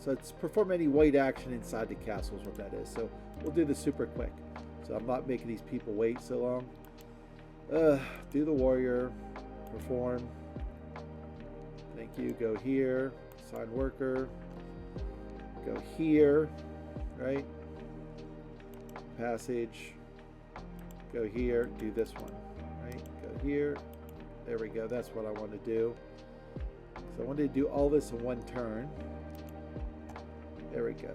So it's perform any white action inside the castle is what that is. So we'll do this super quick. So I'm not making these people wait so long. Do the warrior. Perform. Thank you. Go here. Assign worker. Go here. Right? Passage. Go here. Do this one. Right? Go here. There we go. That's what I want to do. So I wanted to do all this in one turn. There we go.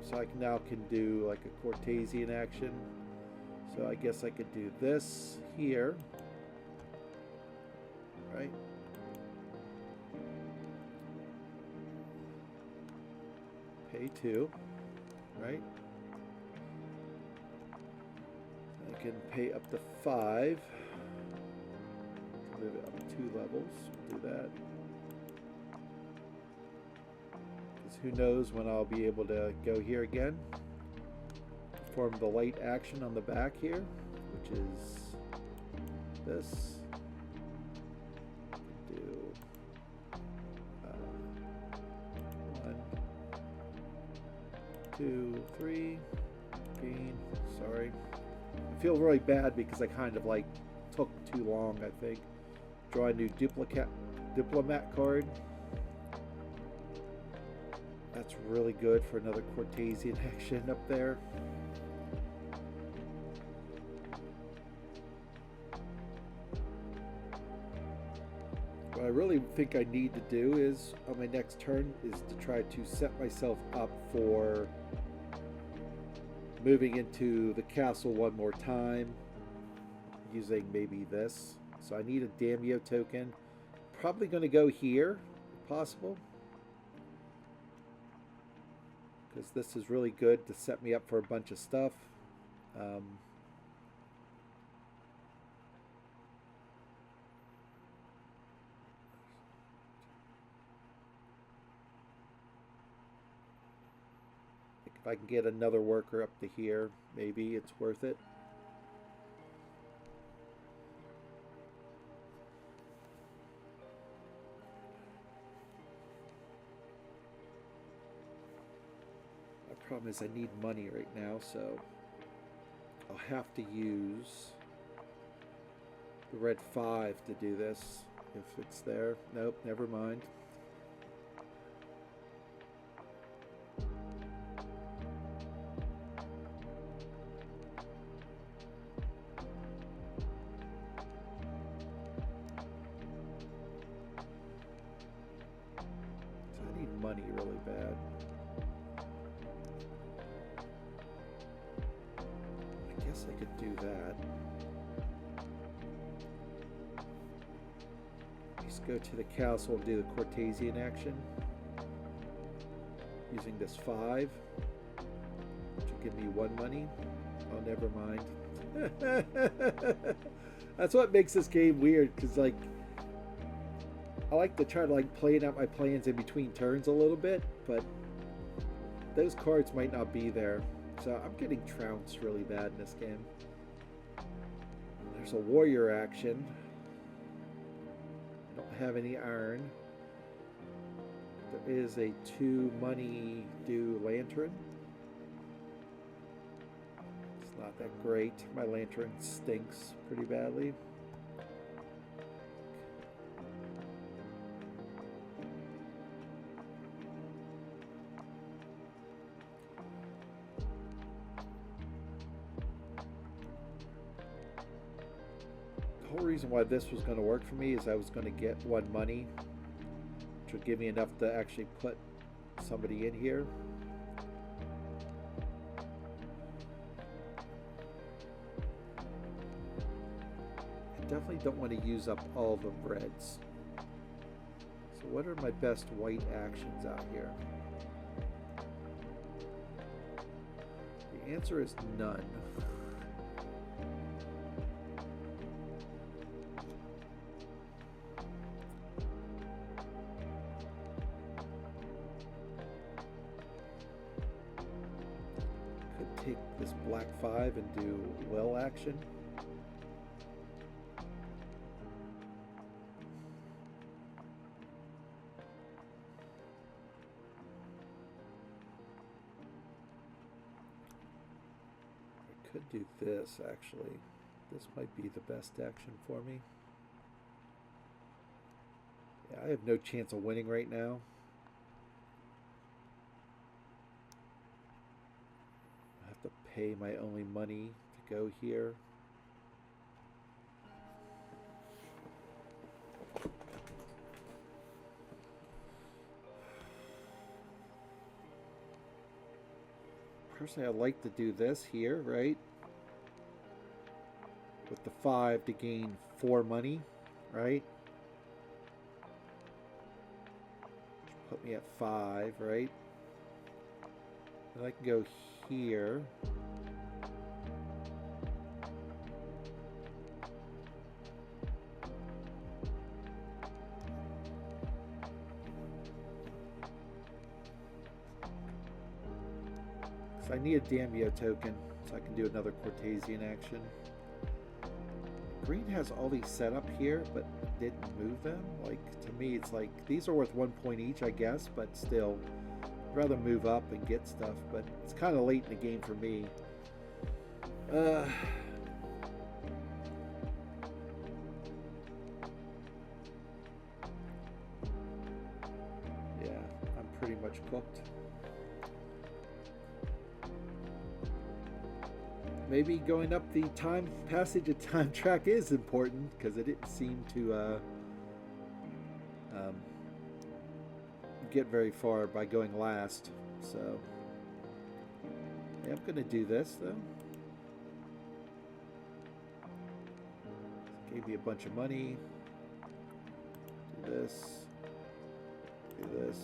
So I now can do like a Cortesian action. So I guess I could do this here. Right? Pay 2. Right? I can pay up to 5. Move it up 2 levels. Do that. Because who knows when I'll be able to go here again. Perform the light action on the back here, which is this. Do 1, 2, 3. Gain. Sorry. I feel really bad because I kind of like took too long, I think. Draw a new diplomat card. That's really good for another Cortesian action up there. What I really think I need to do is, on my next turn, is to try to set myself up for moving into the castle one more time, using maybe this. So I need a Daimyo token. Probably going to go here, if possible. Because this is really good to set me up for a bunch of stuff. If I can get another worker up to here, maybe it's worth it. The problem is I need money right now, so I'll have to use red 5 to do this if it's there. Nope, never mind. Money really bad. I guess I could do that. Just go to the castle and do the Cortesian action using this 5, which will give me 1 money. Oh, never mind. That's what makes this game weird, because like I like to try to like plan out my plans in between turns a little bit, but those cards might not be there. So I'm getting trounced really bad in this game. There's a warrior action. I don't have any iron. There is a 2 money due lantern. It's not that great. My lantern stinks pretty badly. The whole reason why this was going to work for me is I was going to get 1 money, which would give me enough to actually put somebody in here. I definitely don't want to use up all the reds. So what are my best white actions out here? The answer is none. Take this black 5 and do well action. I could do this actually. This might be the best action for me. Yeah, I have no chance of winning right now. Pay my only money to go here. Personally, I'd like to do this here, right? With the 5 to gain 4 money, right? Put me at 5, right? And I can go here. I need a Damio token so I can do another Cortesian action. Green has all these set up here, but didn't move them. Like, to me, it's like, these are worth 1 point each, I guess, but still, I'd rather move up and get stuff, but it's kind of late in the game for me. Yeah, I'm pretty much cooked. Maybe going up the passage of time track is important, because it didn't seem to get very far by going last. So yeah, I'm going to do this though. Gave me a bunch of money. Do this. Do this.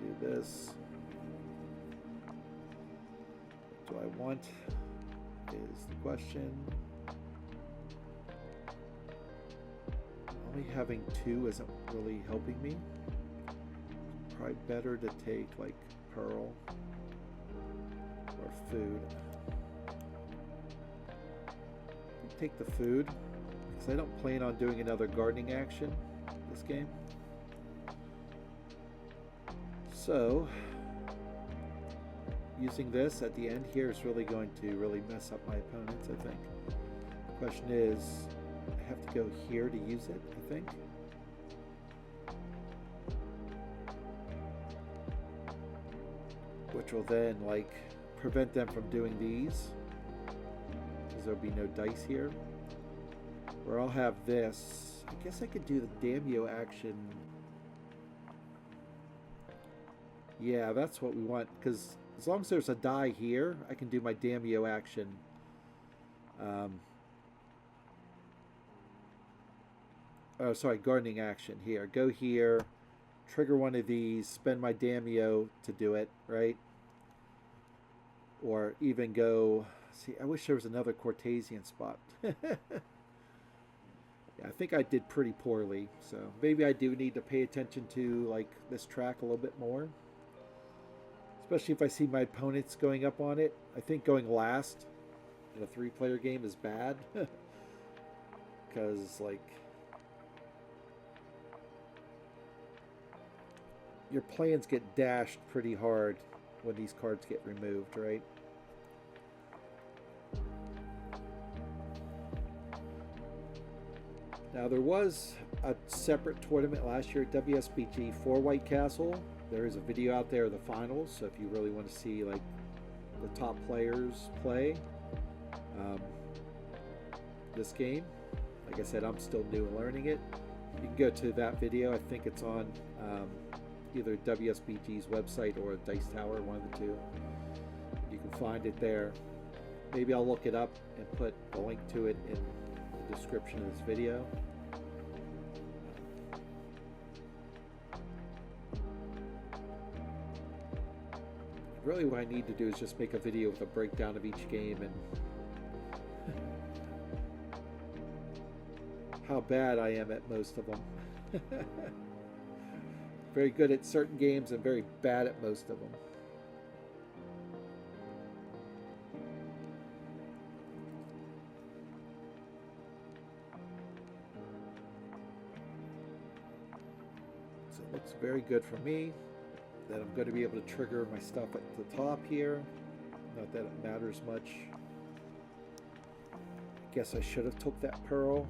Do this. What do I want is the question. Only having 2 isn't really helping me. Probably better to take like pearl or food. Take the food because I don't plan on doing another gardening action this game. So using this at the end here is really going to mess up my opponents, I think. Question is, I have to go here to use it, I think. Which will then, like, prevent them from doing these, because there'll be no dice here. Or I'll have this. I guess I could do the Damio action. Yeah, that's what we want, because as long as there's a die here, I can do my Damio action. Oh, sorry, gardening action here. Go here, trigger one of these, spend my Damio to do it, right? Or even go... See, I wish there was another Cortesian spot. Yeah, I think I did pretty poorly, so maybe I do need to pay attention to, like, this track a little bit more. Especially if I see my opponents going up on it. I think going last in a 3-player game is bad. Because, like... your plans get dashed pretty hard when these cards get removed, right? Now, there was a separate tournament last year at WSBG for White Castle. There is a video out there of the finals, so if you really want to see, like, the top players play this game. Like I said, I'm still new and learning it. You can go to that video. I think it's on either WSBG's website or Dice Tower, one of the two. You can find it there. Maybe I'll look it up and put a link to it in the description of this video. Really what I need to do is just make a video with a breakdown of each game and how bad I am at most of them. Very good at certain games and very bad at most of them. So it looks very good for me. That I'm going to be able to trigger my stuff at the top here. Not that it matters much. I guess I should have took that pearl.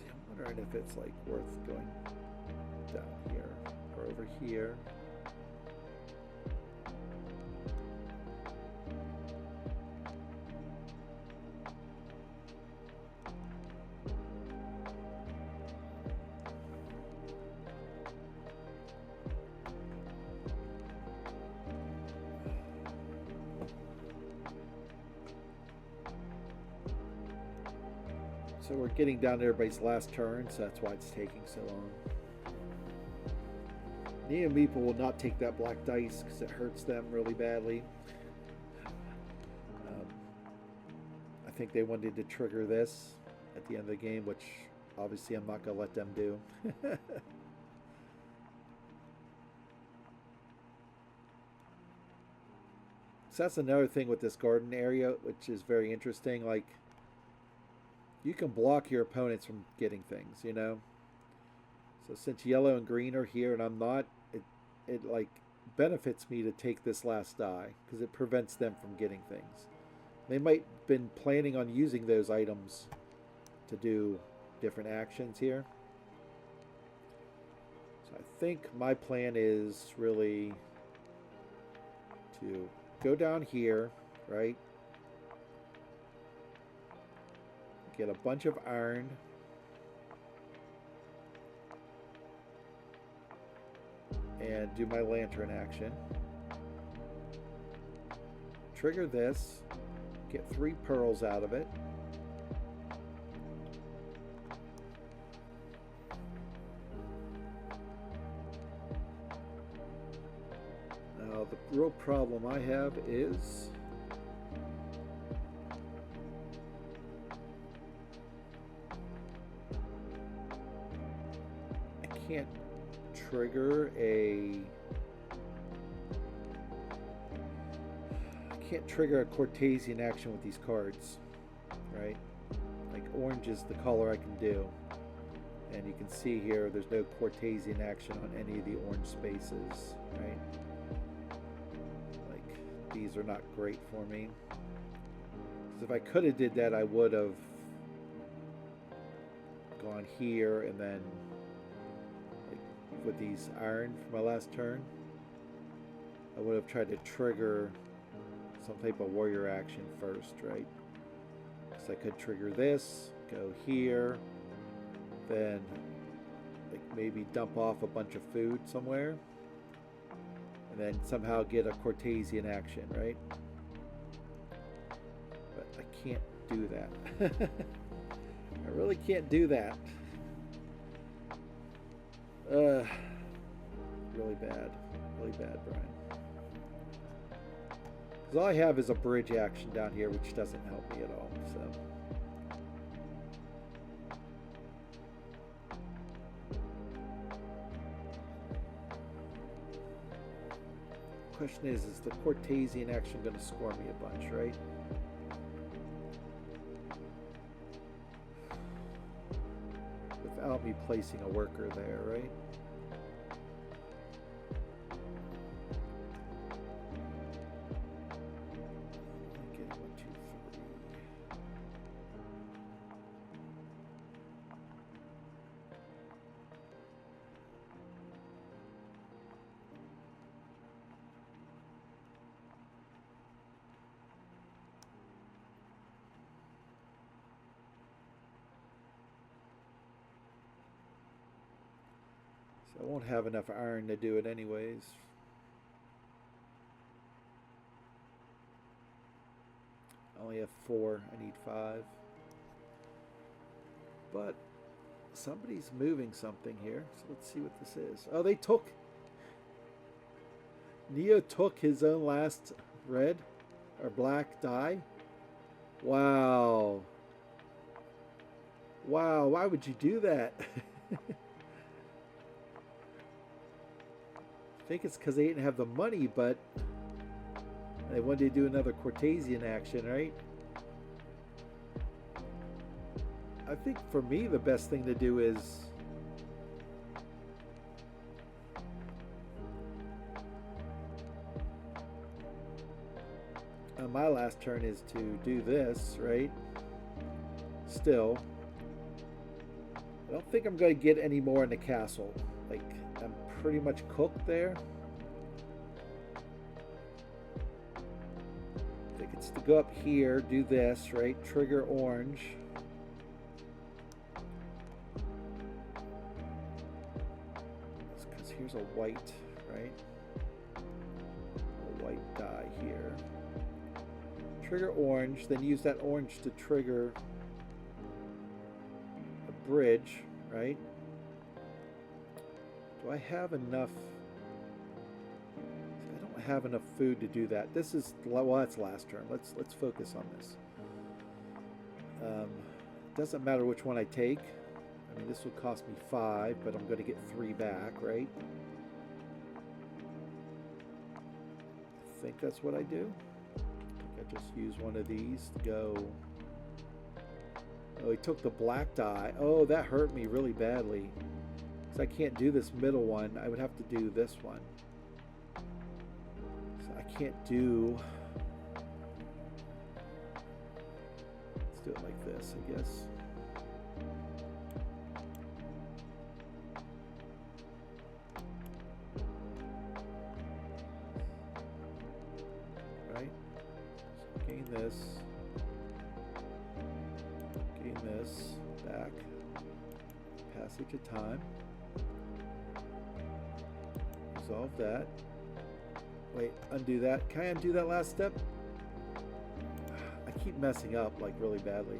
I'm wondering if it's like worth going down here or over here. So we're getting down to everybody's last turn, so that's why it's taking so long. Nia Meeple will not take that black dice because it hurts them really badly. I think they wanted to trigger this at the end of the game, which obviously I'm not going to let them do. So that's another thing with this garden area, which is very interesting. Like, you can block your opponents from getting things, you know. So since yellow and green are here and I'm not, it like benefits me to take this last die because it prevents them from getting things. They might have been planning on using those items to do different actions here. So I think my plan is really to go down here, right? Get a bunch of iron. And do my lantern action. Trigger this. Get 3 pearls out of it. Now the real problem I have is can't trigger a Cortesian action with these cards, right? Like orange is the color I can do, And you can see here there's no Cortesian action on any of the orange spaces, right? Like, these are not great for me. Because if I could have did that, I would have gone here and then, like, with these iron for my last turn, I would have tried to trigger some type of warrior action first, right? Because I could trigger this, go here, then like maybe dump off a bunch of food somewhere, and then somehow get a Cortesian action, right? But I can't do that. I really can't do that. Really bad, Brian. Because all I have is a bridge action down here, which doesn't help me at all. So. Question is the Cortesian action going to score me a bunch, right? Without me placing a worker there, right? Get 1, 2, 3. I won't have enough iron to do it anyways. I only have 4. I need 5. But somebody's moving something here. So let's see what this is. Oh, they took... Neo took his own last red or black die. Wow. Wow, why would you do that? I think it's because they didn't have the money, but they wanted to do another Cortesian action, right? I think for me the best thing to do is on my last turn is to do this, right? Still, I don't think I'm going to get any more in the castle. Like, I'm pretty much cooked there. I think it's to go up here, do this, right? Trigger orange. Because here's a white, right? A white die here. Trigger orange, then use that orange to trigger a bridge, right? Do I have enough? I don't have enough food to do that. This is, well, that's last turn. Let's focus on this. Doesn't matter which one I take. I mean, this would cost me 5, but I'm going to get 3 back, right? I think that's what I do. I just use one of these to go. Oh, he took the black die. Oh, that hurt me really badly. I can't do this middle one. I would have to do this one. So I can't do... Let's do it like this, I guess. Right? So gain this. Gain this back. Passage of time. Resolve that. Wait, undo that. Can I undo that last step? I keep messing up like really badly.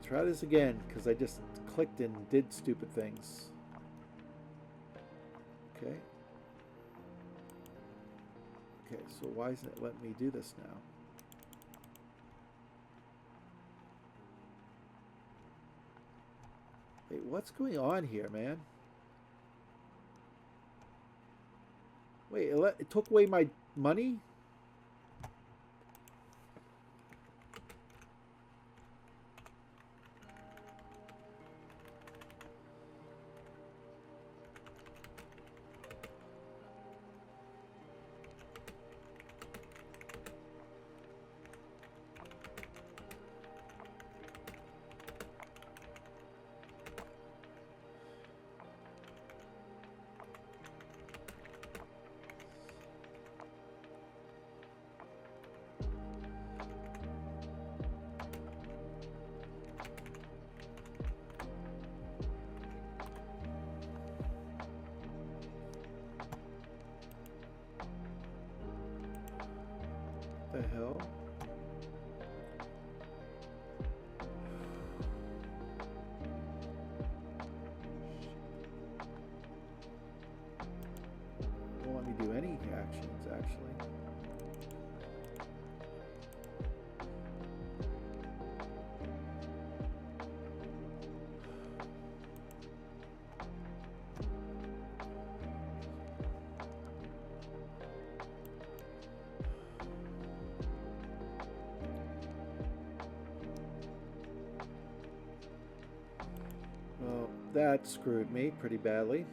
Try this again because I just clicked and did stupid things. Okay. Okay, so why isn't it letting me do this now? Wait, what's going on here, man? Wait, it took away my money? go. Won't let me do any actions, actually. Well, that screwed me pretty badly.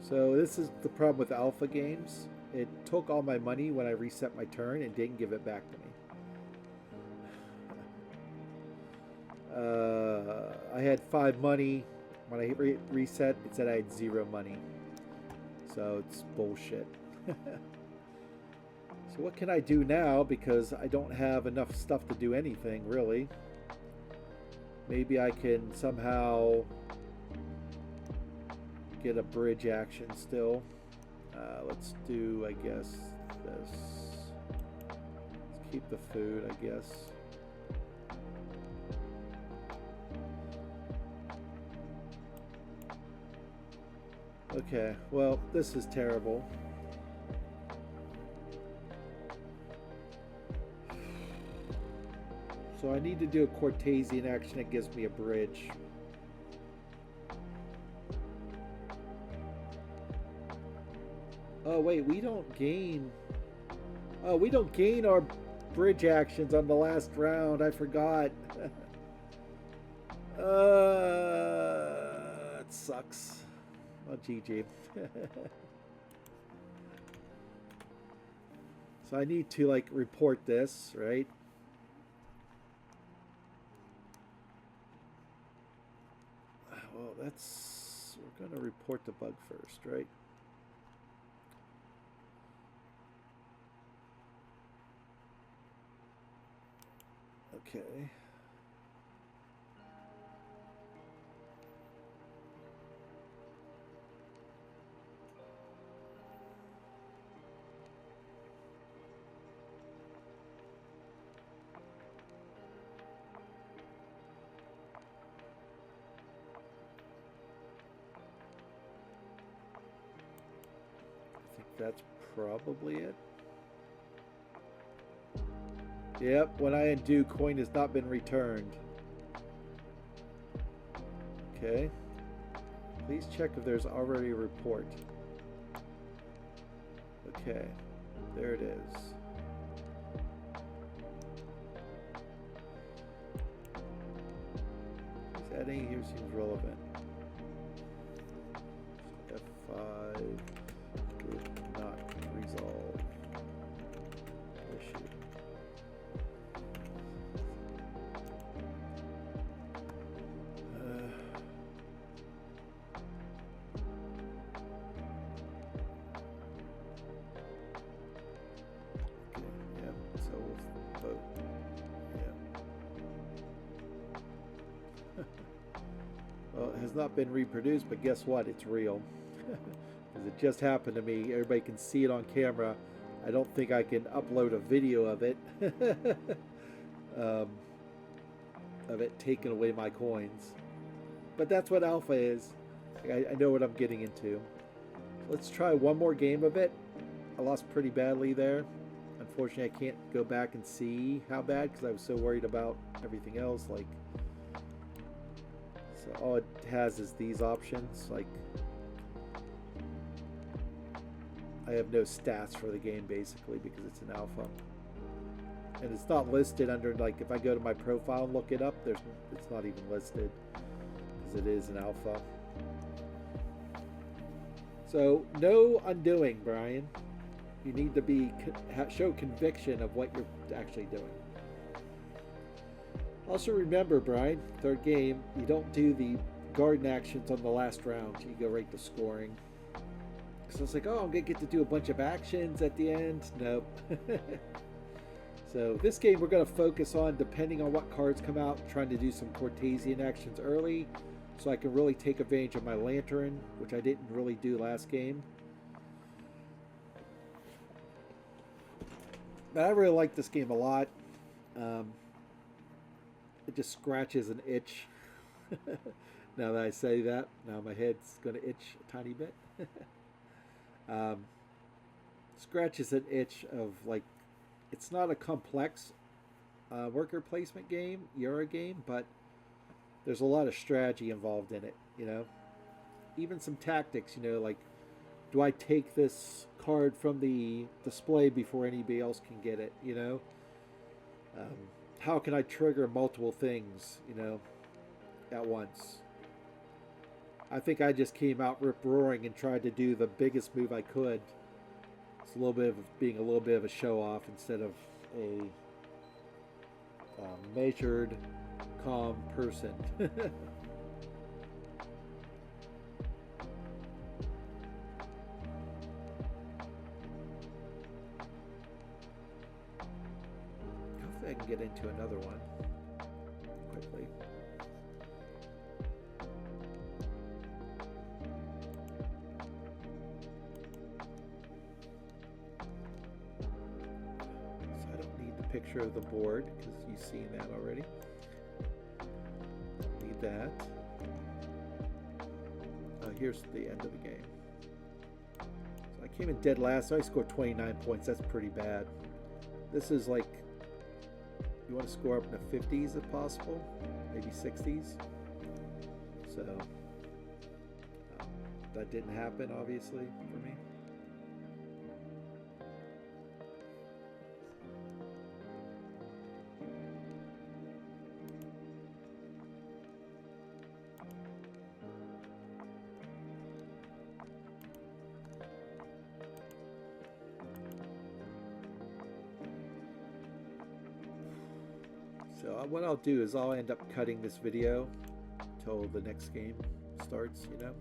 So this is the problem with alpha games. It took all my money when I reset my turn and didn't give it back to me. I had 5 money. When I reset, it said I had 0 money. So it's bullshit. So what can I do now? Because I don't have enough stuff to do anything, really. Maybe I can somehow get a bridge action still. Let's do, I guess, this. Let's keep the food, I guess. Okay, well, this is terrible. So I need to do a Cortesian action that gives me a bridge. Oh wait, we don't gain... Oh, we don't gain our bridge actions on the last round. I forgot. It sucks. Oh, GG. So I need to, like, report this, right? Well, that's... We're going to report the bug first, right? Okay. I think that's probably it. Yep, when I undo, coin has not been returned. Okay. Please check if there's already a report. Okay, there it is. Adding here seems relevant. F5 did not resolve issue. Not been reproduced, but guess what? It's real. Because it just happened to me. Everybody can see it on camera. I don't think I can upload a video of it. Of it taking away my coins. But that's what alpha is. I know what I'm getting into. Let's try one more game of it. I lost pretty badly there. Unfortunately, I can't go back and see how bad because I was so worried about everything else. Like, so all it has is these options. Like, I have no stats for the game basically because it's an alpha, and it's not listed under, like, if I go to my profile and look it up, it's not even listed because it is an alpha. So no undoing, Brian. You need to be show conviction of what you're actually doing. Also remember, Brian, third game, you don't do the garden actions on the last round. You go right to scoring. So I was like, oh, I'm going to get to do a bunch of actions at the end. Nope. So this game we're going to focus on, depending on what cards come out, trying to do some Cortesian actions early so I can really take advantage of my lantern, which I didn't really do last game. But I really like this game a lot. Um, it just scratches an itch. Now that I say that, now my head's going to itch a tiny bit. um, Scratches an itch of like, it's not a complex worker placement game, Euro game, but there's a lot of strategy involved in it, you know? Even some tactics, you know, like, do I take this card from the display before anybody else can get it, you know? Um, how can I trigger multiple things, you know, at once? I think I just came out rip roaring and tried to do the biggest move I could. It's a little bit of being a little bit of a show off instead of a measured, calm person. Hopefully I can get into another one quickly. So I don't need the picture of the board because you've seen that already. Need that. Here's the end of the game. So I came in dead last, so I scored 29 points. That's pretty bad. This is like, you want to score up in the 50s if possible, maybe 60s. So that didn't happen, obviously, for me. So what I'll do is I'll end up cutting this video until the next game starts, you know.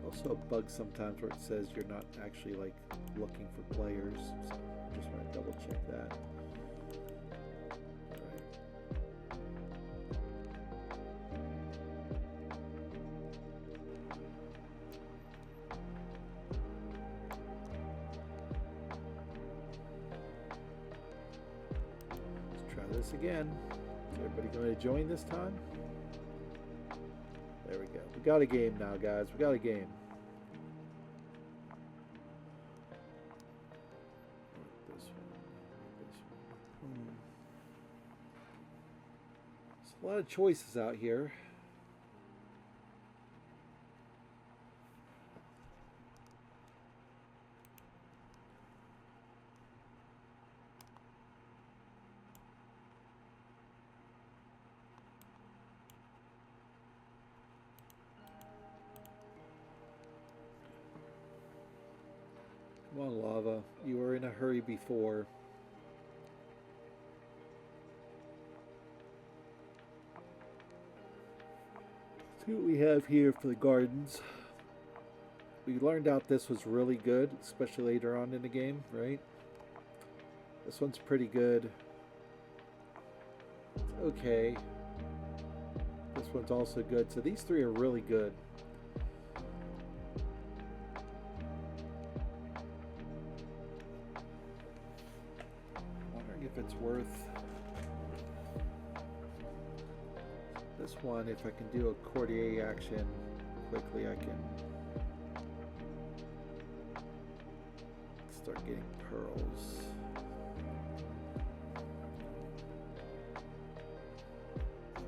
There's also a bug sometimes where it says you're not actually like looking for players. So I just want to double check that. This again. Is everybody going to join this time? There we go. We got a game now, guys. We got a game. This one. This one. There's a lot of choices out here. Come on, Lava. You were in a hurry before. Let's see what we have here for the gardens. We learned out this was really good, especially later on in the game, right? This one's pretty good. It's okay. This one's also good. So these three are really good. If it's worth this one, if I can do a courtier action quickly, I can start getting pearls.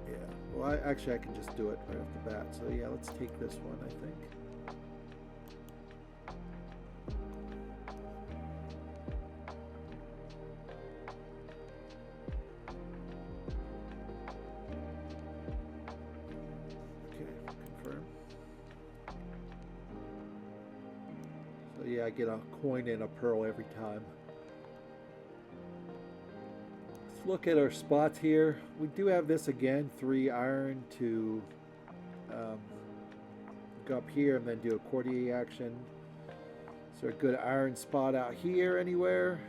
Yeah, well, I can just do it right off the bat. So yeah, let's take this one, I think. Yeah, I get a coin and a pearl every time. Let's look at our spots here. We do have this again, 3 iron to go up here and then do a courtier action. Is there a good iron spot out here anywhere?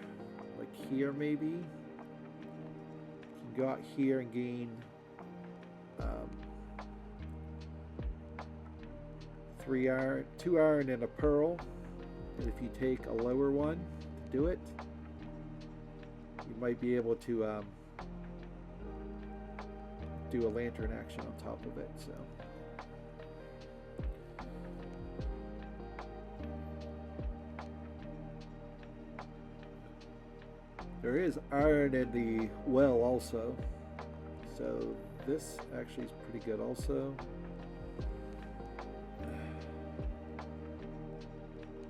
Like here maybe? You can go out here and gain 3 iron, 2 iron and a pearl. And if you take a lower one to do it, you might be able to do a lantern action on top of it. So there is iron in the well also, so this actually is pretty good also.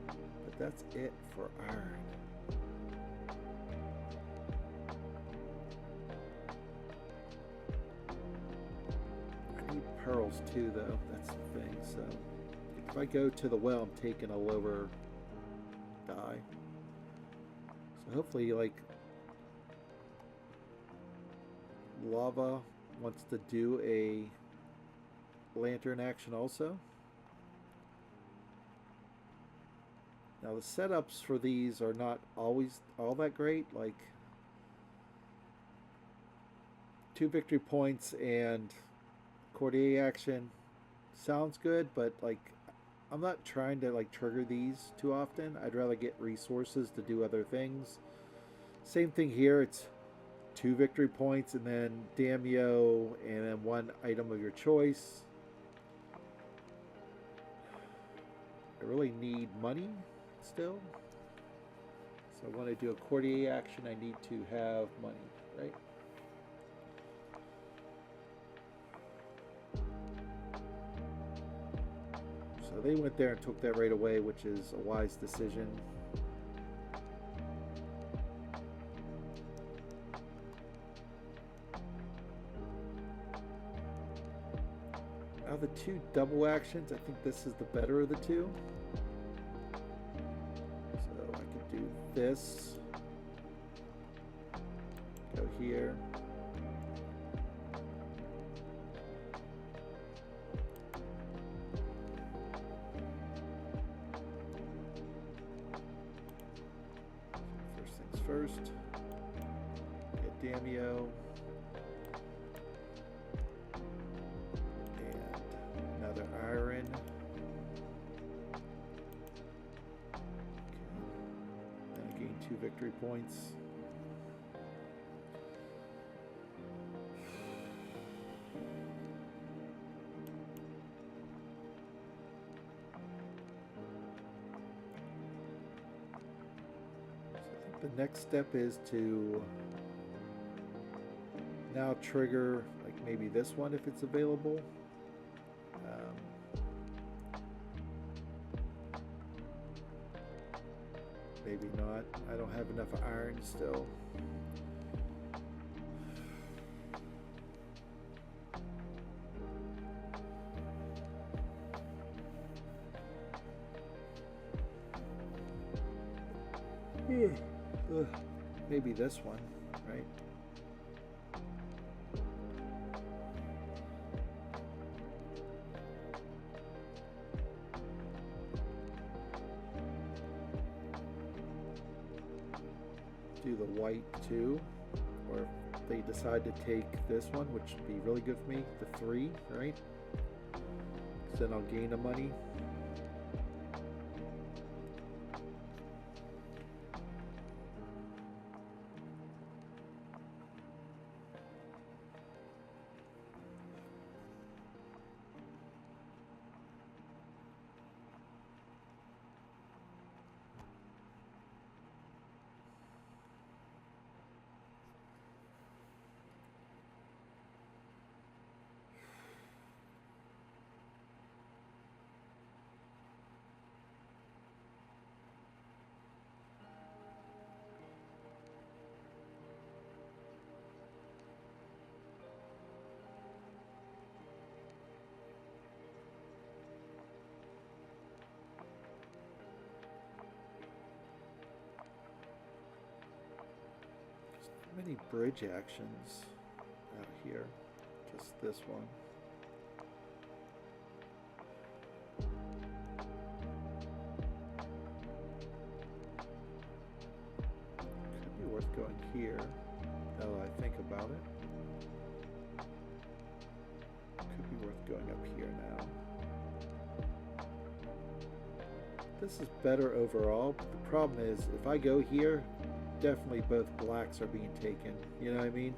But that's it for iron. I need pearls too though, that's the thing. So if I go to the well, I'm taking a lower die. So hopefully like lava wants to do a lantern action also. Now the setups for these are not always all that great, like 2 victory points and courtier action sounds good, but like I'm not trying to like trigger these too often. I'd rather get resources to do other things. Same thing here, it's 2 victory points and then Damio and then 1 item of your choice. I really need money still. So when I do a courtier action, I need to have money, right? So they went there and took that right away, which is a wise decision. Now the 2 double actions, I think this is the better of the 2. So I could do this, go here. First things first, get Damio. Iron. Okay. Then I gain 2 victory points. So I think the next step is to now trigger like maybe this one if it's available. Maybe not. I don't have enough iron still. Maybe this one, right? Do the white too, or if they decide to take this one, which would be really good for me, the 3, right? So then I'll gain the money. Many bridge actions out here, just this one. going here. Now that I think about it. Could be worth going up here now. This is better overall, but the problem is if I go here, definitely both blacks are being taken. You know what I mean?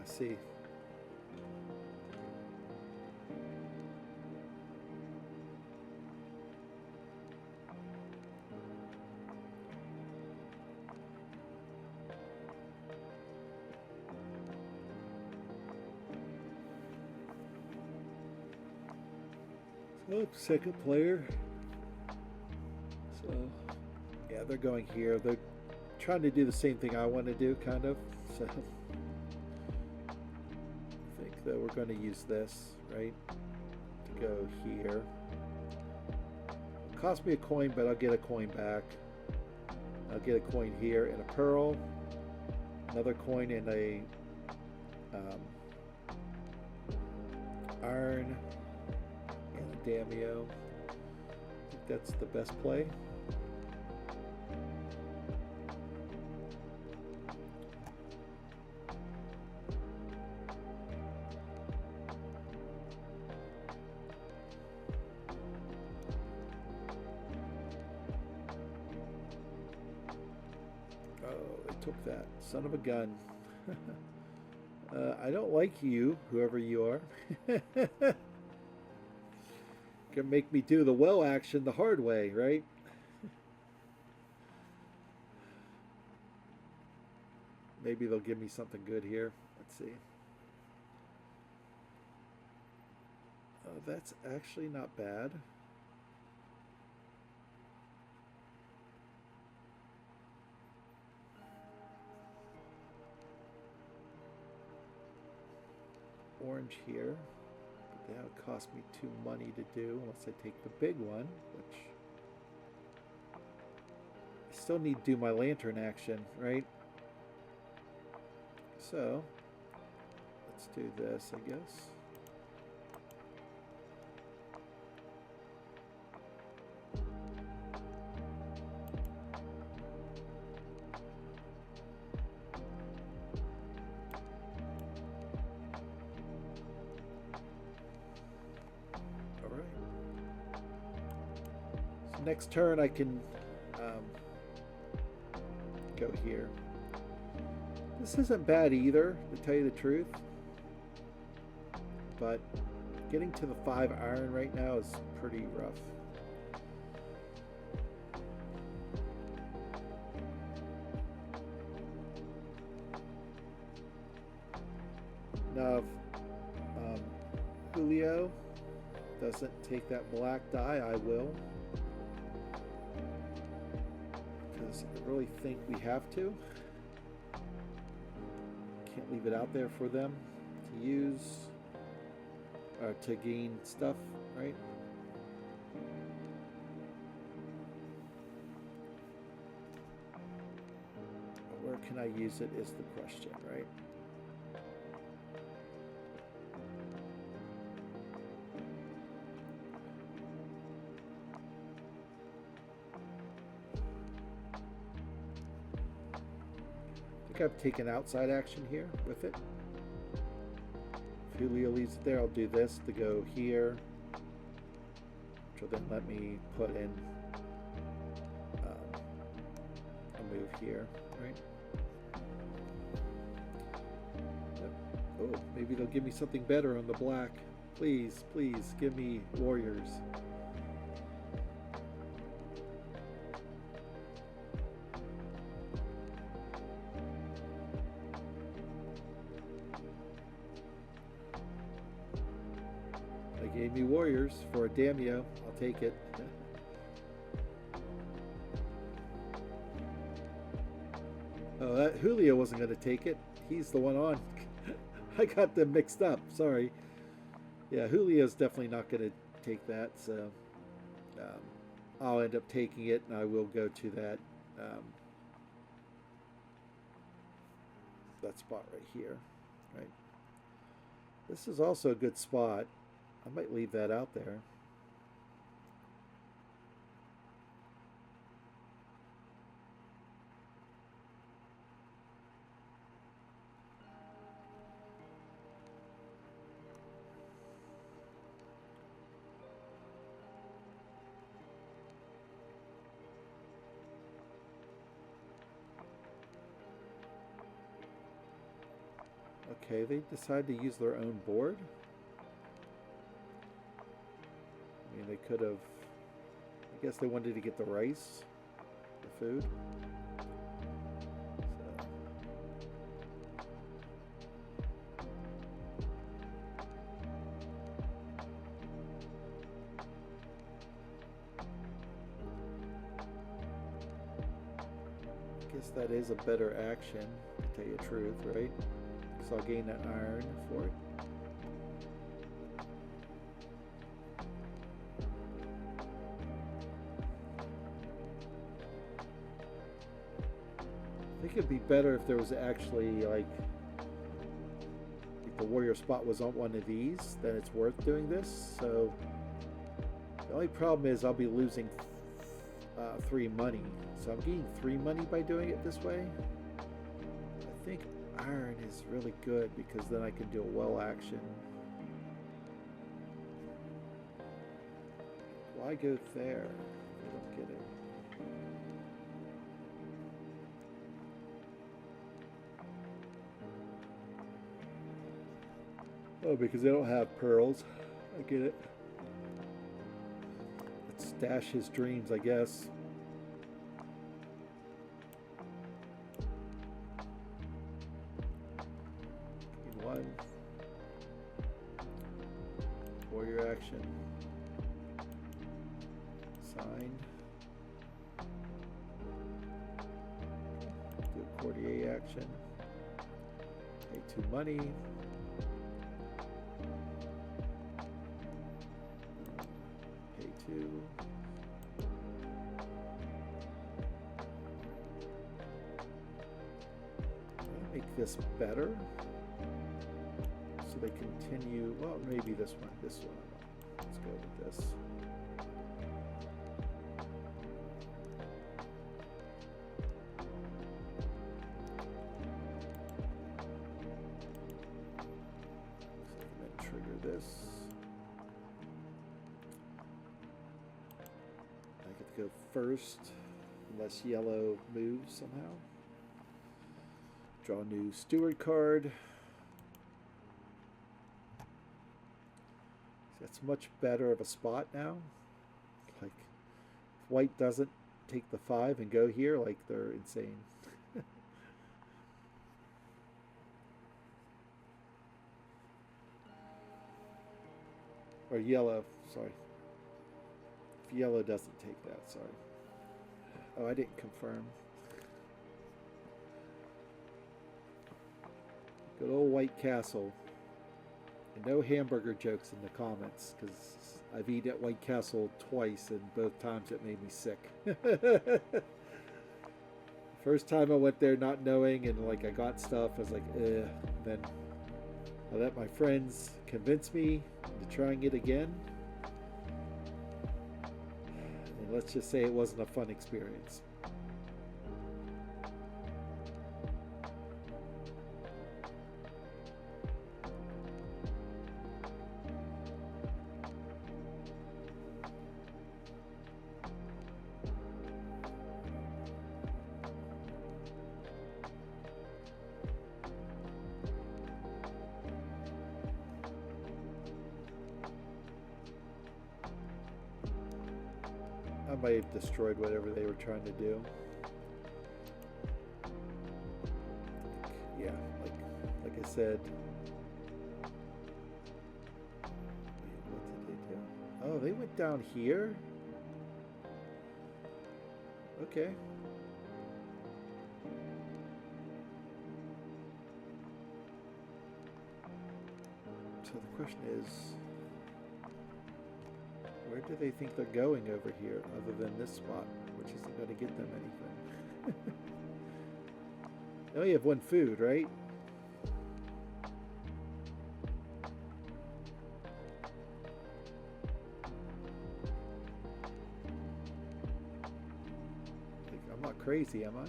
See. So, second player. So, yeah, they're going here. They're trying to do the same thing I want to do, kind of. So. So we're going to use this, right, to go here. It'll cost me a coin, but I'll get a coin back. I'll get a coin here and a pearl, another coin and a iron, and a daimyo. I think that's the best play. Took that son of a gun. I don't like you, whoever you are. Gonna make me do the well action the hard way, right? Maybe they'll give me something good here. Let's see. Oh, that's actually not bad. Orange here, but that would cost me 2 money to do unless I take the big one, which I still need to do my lantern action, right? So let's do this, I guess. Next turn I can go here. This isn't bad either, to tell you the truth, but getting to the 5 iron right now is pretty rough. Now if Julio doesn't take that black die, I will. I really think we have to. Can't leave it out there for them to use or to gain stuff, right? Where can I use it is the question, right? I've taken outside action here with it. If Julio leaves it there, I'll do this to go here, which will then let me put in a move here, right? Yep. Oh, maybe they'll give me something better on the black. Please, please, give me warriors. Gave me warriors for a daimyo. I'll take it. Oh, that Julio wasn't going to take it. He's the one on. I got them mixed up. Sorry. Yeah, Julio's definitely not going to take that. So um, I'll end up taking it, and I will go to that spot right here. Right. This is also a good spot. I might leave that out there. Okay, they decide to use their own board. I mean, they could have. I guess they wanted to get the rice, the food. So. I guess that is a better action, to tell you the truth, right? So I'll gain that iron for it. I think it'd be better if there was actually like if the warrior spot was on one of these, then it's worth doing this. So the only problem is I'll be losing 3 money. So I'm gaining 3 money by doing it this way. I think iron is really good because then I can do a well action. Why go there? I don't get it. Oh, because they don't have pearls. I get it. Let's stash his dreams, I guess. One. Warrior action. Sign. Do a courtier action. Pay 2 money. Pay 2. Make this better. So they continue. Well, maybe this one. This one. Let's go with this. This. I get to go first, unless yellow moves somehow. Draw a new steward card. That's much better of a spot now. Like, if white doesn't take the 5 and go here, like, they're insane. Or yellow, sorry. If yellow doesn't take that, sorry. Oh, I didn't confirm. Good old White Castle. And no hamburger jokes in the comments, because I've eaten at White Castle twice, and both times it made me sick. First time I went there not knowing, and like I got stuff, I was like, ugh. Then I let my friends convince me into trying it again. And let's just say it wasn't a fun experience. I might have destroyed whatever they were trying to do. Yeah, like I said. Wait, what did they do? Oh, they went down here? Okay. So the question is, where do they think they're going over here other than this spot, which isn't going to get them anything? They only have one food, right? I'm not crazy, am I?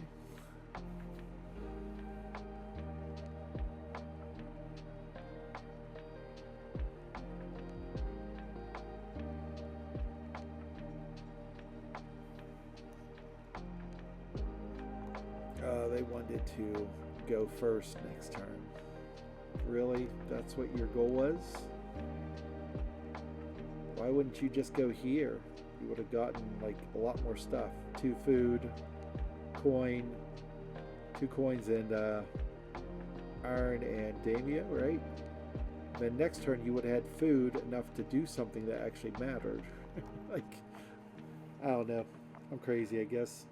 They wanted to go first next turn. Really? That's what your goal was? Why wouldn't you just go here? You would have gotten like a lot more stuff. 2 food, coin, 2 coins and iron and damia, right? Then next turn you would have had food enough to do something that actually mattered. Like, I don't know. I'm crazy, I guess.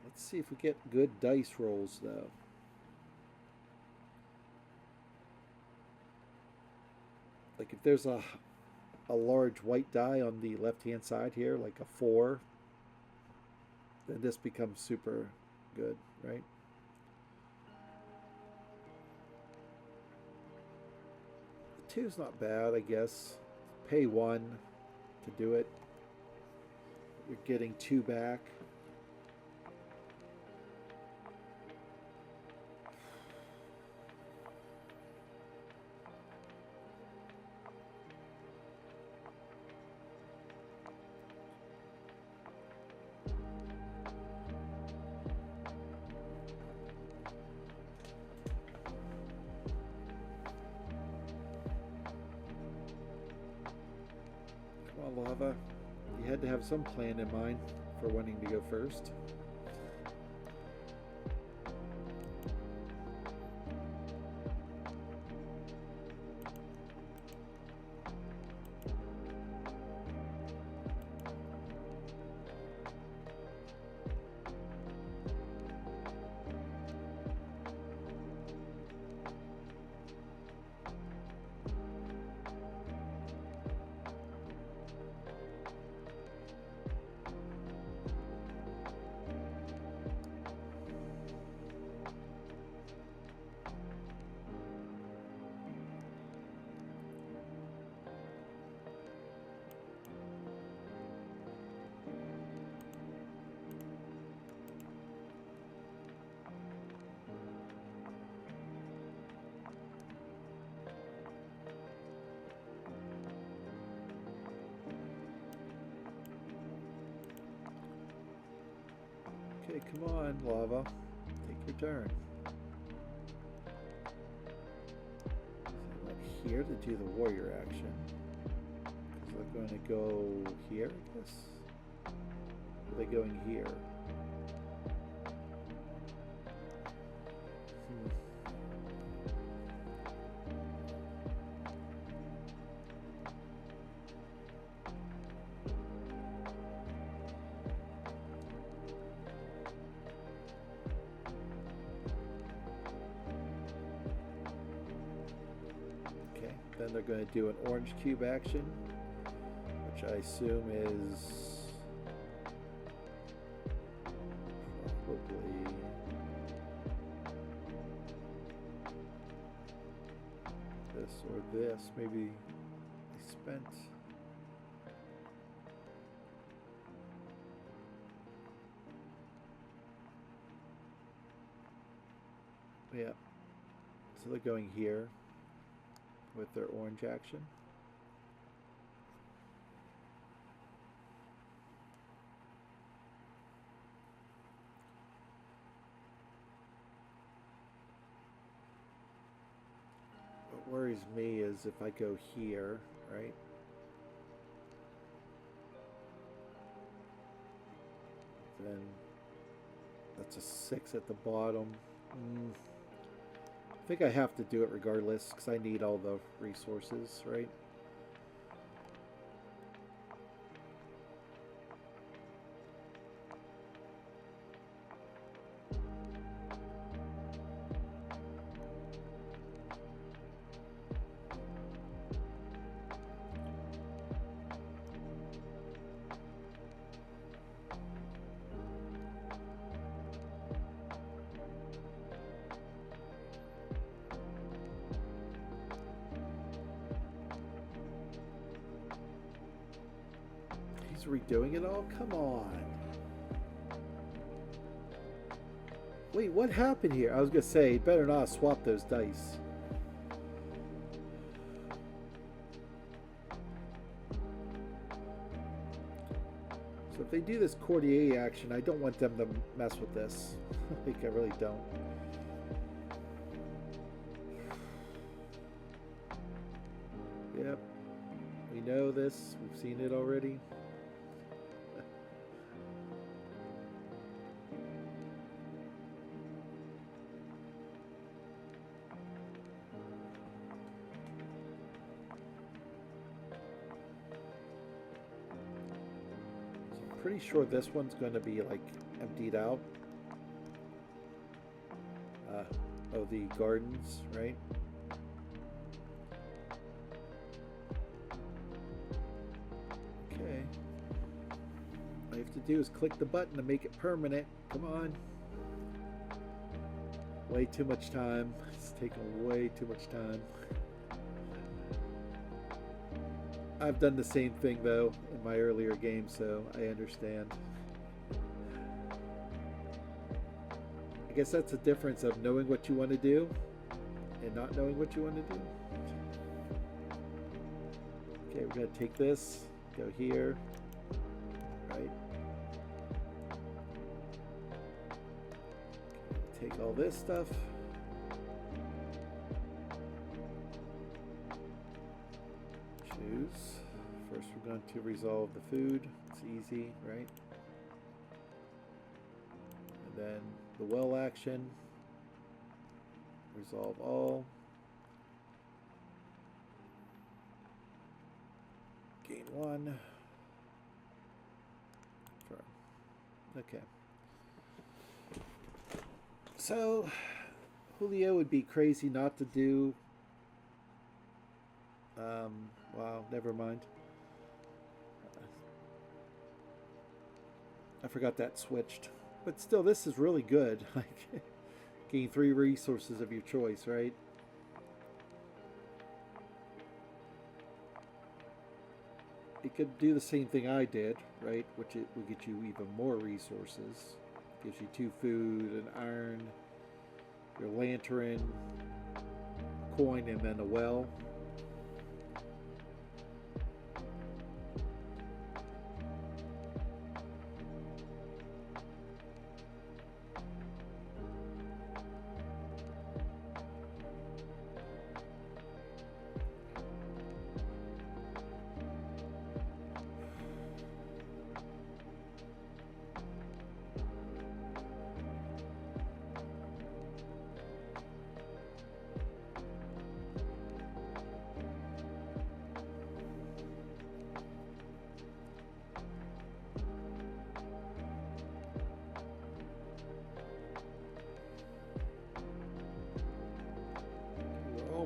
Let's see if we get good dice rolls, though. Like if there's a large white die on the left-hand side here, like a 4, then this becomes super good, right? The 2's not bad, I guess. Pay 1 to do it. You're getting 2 back. Lava, you had to have some plan in mind for wanting to go first. Okay, come on, lava. Take your turn. So I'm here to do the warrior action. Because they're going to go here, I guess? Or are they going here? Then they're going to do an orange cube action, which I assume is probably this or this. Maybe I spent yeah. So they're going here with their orange action. What worries me is if I go here, right? Then that's a 6 at the bottom. I think I have to do it regardless because I need all the resources, right? Just redoing it all? Come on. Wait, what happened here? I was going to say, better not swap those dice. So if they do this courtier action, I don't want them to mess with this. Like, I really don't. Yep. We know this. We've seen it already. Pretty sure this one's going to be like emptied out. Oh, the gardens, right? Okay. All you have to do is click the button to make it permanent. Come on. Way too much time. It's taking way too much time. I've done the same thing though in my earlier games, so I understand. I guess that's the difference of knowing what you want to do and not knowing what you want to do. Okay, we're going to take this, go here, right? Okay, take all this stuff. Choose. First we're going to resolve the food. It's easy, right? And then the well action. Resolve all. Gain 1. Okay. So Julio would be crazy not to do wow, never mind. I forgot that switched. But still, this is really good. Like, gain 3 resources of your choice, right? It could do the same thing I did, right? Which it will get you even more resources. Gives you 2 food, an iron, your lantern, coin, and then a well.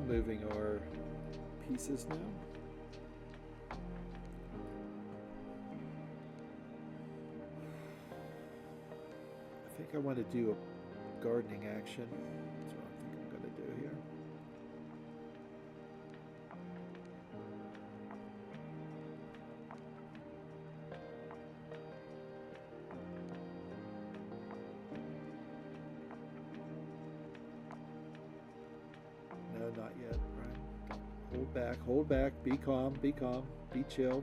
Moving our pieces now. I think I want to do a gardening action. That's what I think I'm going to do here. No, not yet, right? Hold back, be calm, be chill.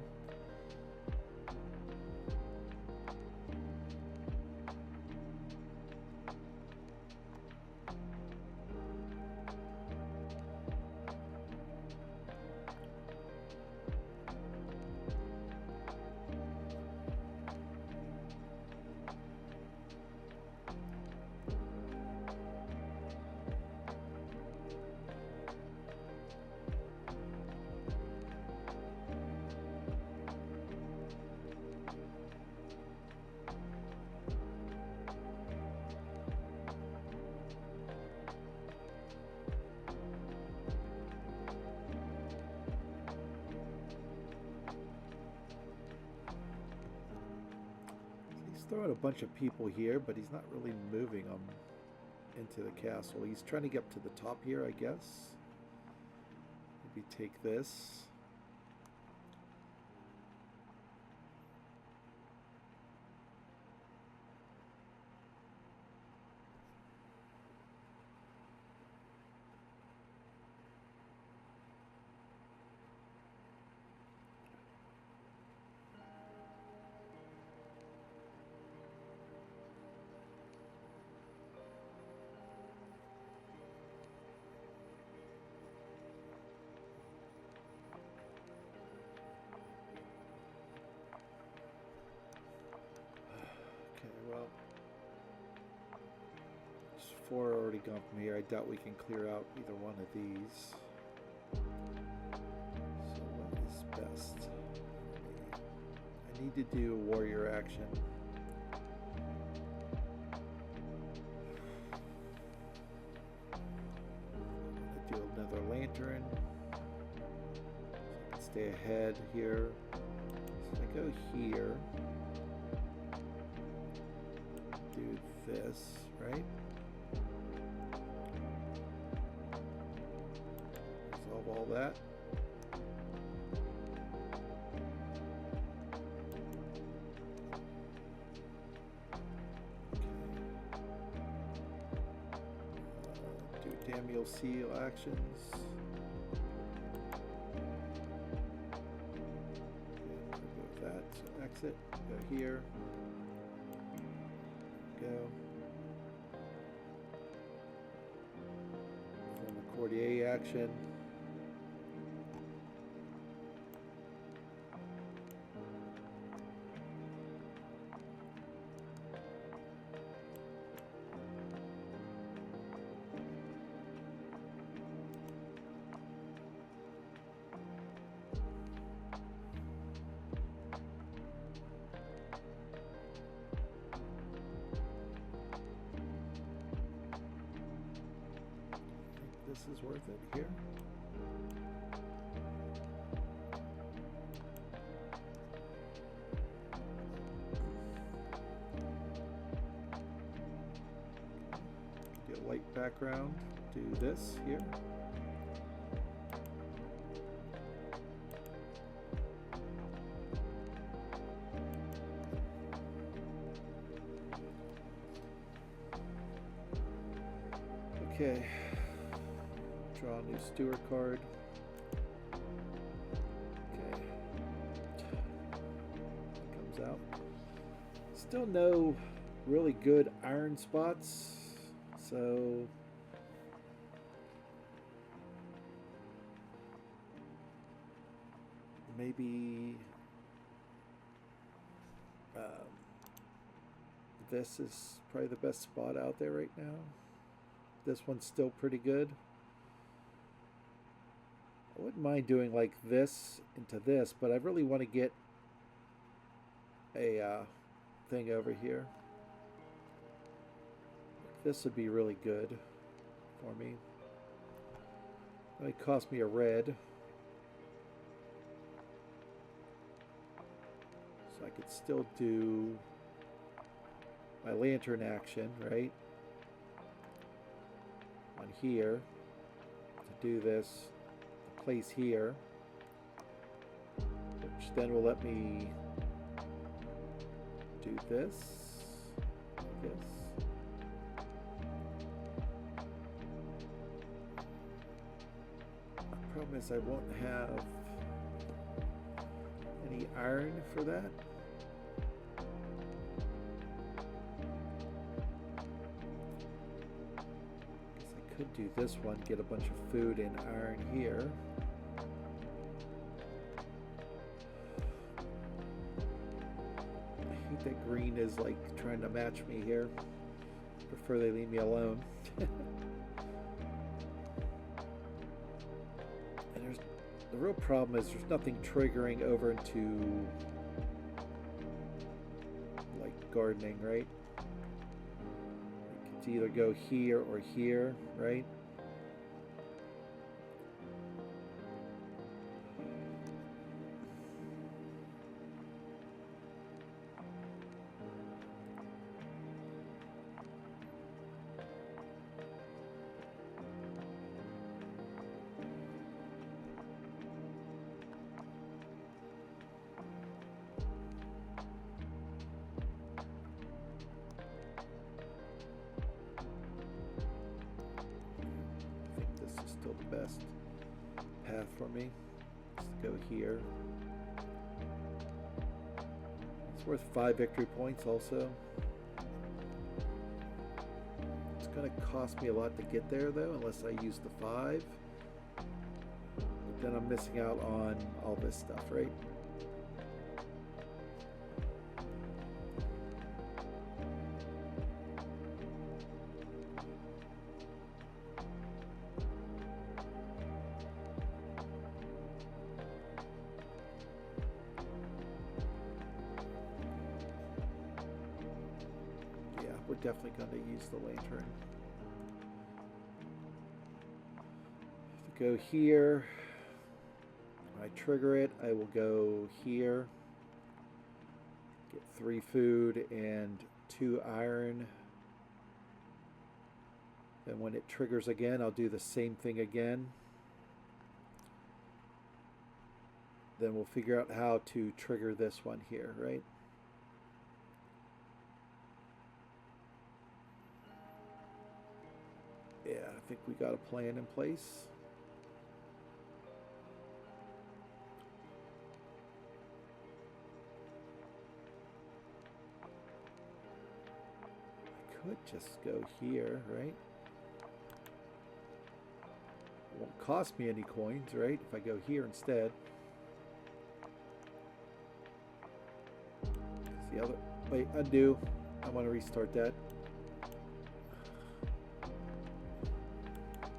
Throwing a bunch of people here, but he's not really moving them into the castle. He's trying to get up to the top here, I guess. Maybe take this. 4 are already gone from here. I doubt we can clear out either one of these. So what is best? I need to do a warrior action. I'm gonna do another lantern. So I can stay ahead here. So I go here. Do this, right? Resolve all that. Do Damiel Seal actions. Go with that. So exit. Go here. Go. Perform a Courtier action. This is worth it here. Get a light background. Do this here. Okay. Draw a new steward card. Okay. It comes out. Still no really good iron spots, so maybe this is probably the best spot out there right now. This one's still pretty good. I wouldn't mind doing like this into this, but I really want to get a thing over here. This would be really good for me. It might cost me a red. So I could still do my lantern action, right? On here to do this. Place here, which then will let me do this, I guess. The problem is I won't have any iron for that. Guess I could do this one, get a bunch of food and iron here. That green is like trying to match me here. Prefer they leave me alone. And the real problem is there's nothing triggering over into like gardening, right? It could either go here or here, right? The best path for me. Let's go here. It's worth 5 victory points also. It's going to cost me a lot to get there though, unless I use the 5. But then I'm missing out on all this stuff, right? we're definitely going to use the lantern. To go here, when I trigger it, I will go here, get 3 food and 2 iron. And when it triggers again, I'll do the same thing again. Then we'll figure out how to trigger this one here, right? Yeah, I think we got a plan in place. I could just go here, right? It won't cost me any coins, right? If I go here instead. The other, wait, undo. I want to restart that.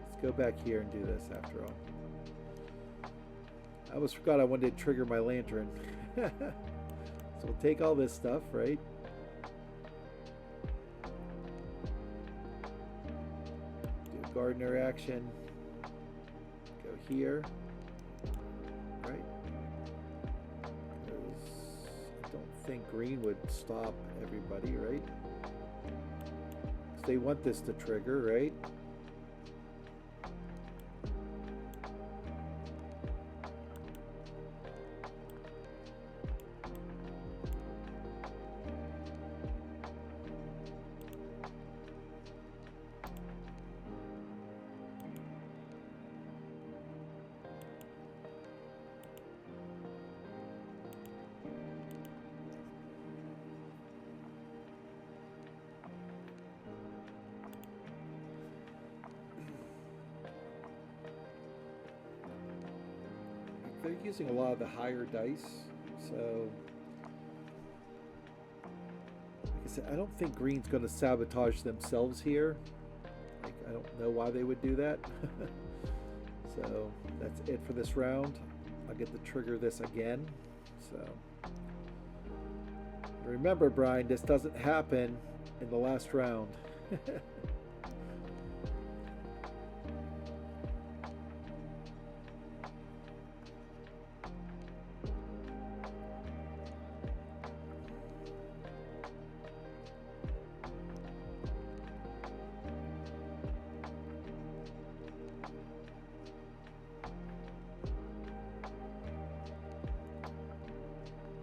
Let's go back here and do this after all. I almost forgot I wanted to trigger my lantern. So we'll take all this stuff, right? Do a gardener action. Go here. Right? I don't think green would stop everybody, right? Because they want this to trigger, right? They're using a lot of the higher dice, so like I said, I don't think green's going to sabotage themselves here. Like, I don't know why they would do that. So that's it for this round. I'll get to trigger this again. So remember, Brian, this doesn't happen in the last round.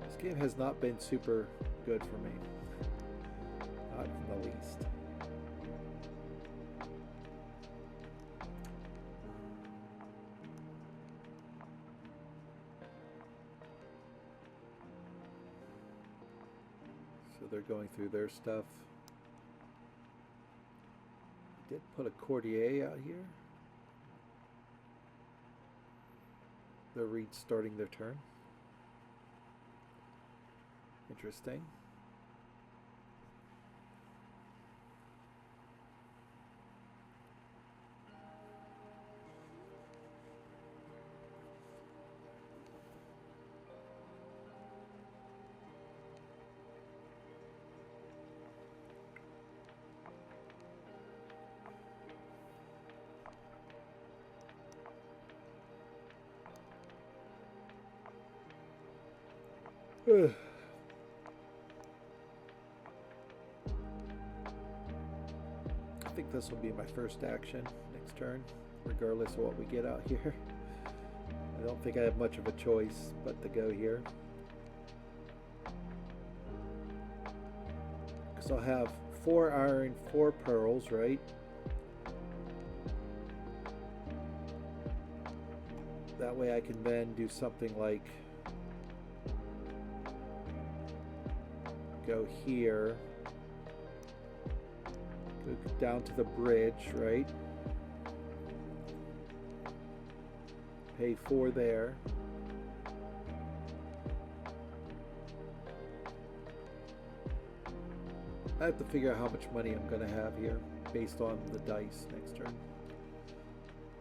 This game has not been super good for me. Not in the least. So they're going through their stuff. I did put a courtier out here. They're restarting their turn. Interesting. Ugh. I think this will be my first action next turn, regardless of what we get out here. I don't think I have much of a choice but to go here. Because I'll have 4 iron, 4 pearls, right? That way I can then do something like go here. Go down to the bridge, right? Pay 4 there. I have to figure out how much money I'm going to have here based on the dice next turn.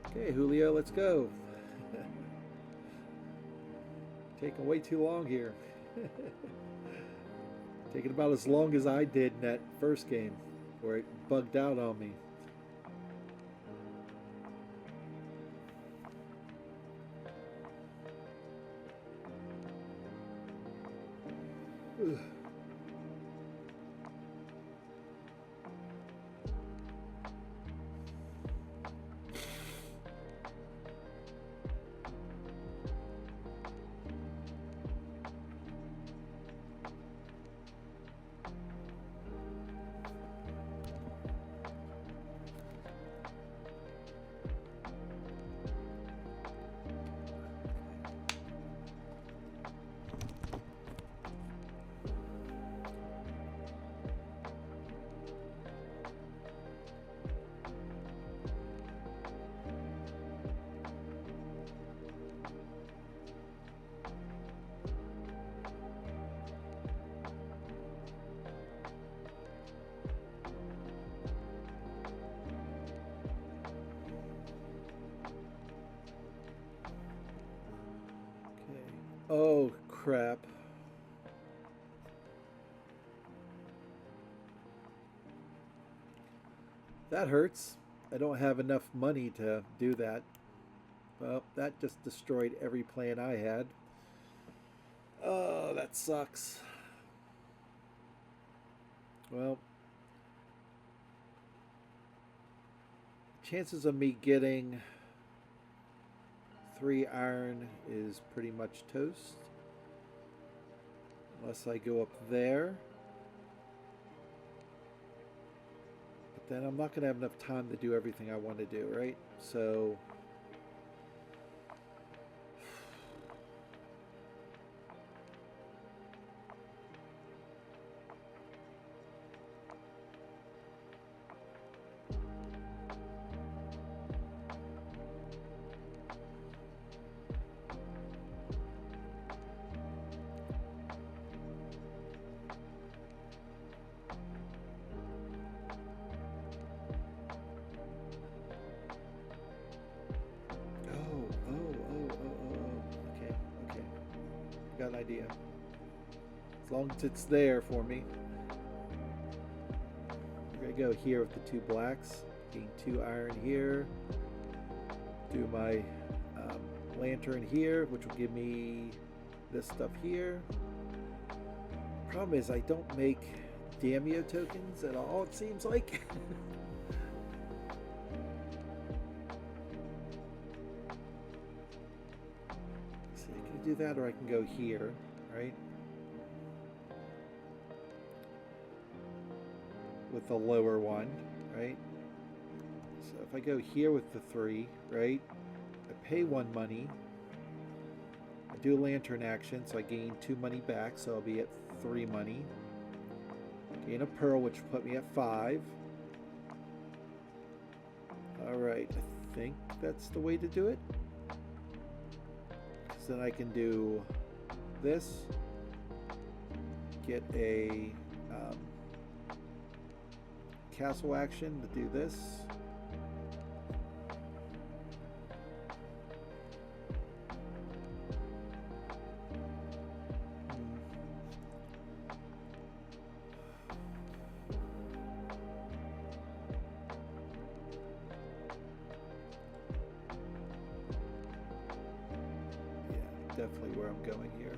Okay, Julio, let's go. Taking way too long here. Taking about as long as I did in that first game. Where it bugged out on me. Ugh. Oh, crap. That hurts. I don't have enough money to do that. Well, that just destroyed every plan I had. Oh, that sucks. Well, chances of me getting 3 iron is pretty much toast. Unless I go up there. But then I'm not going to have enough time to do everything I want to do, right? So... got an idea. As long as it's there for me. We're gonna go here with the 2 blacks. Gain 2 iron here. Do my lantern here, which will give me this stuff here. Problem is I don't make Damio tokens at all, it seems like. Do that, or I can go here, right? With the lower one, right? So if I go here with the 3, right? I pay 1 money. I do a lantern action, so I gain 2 money back, so I'll be at 3 money. Gain a pearl, which will put me at 5. Alright, I think that's the way to do it. Then I can do this, get a castle action to do this. Definitely where I'm going here.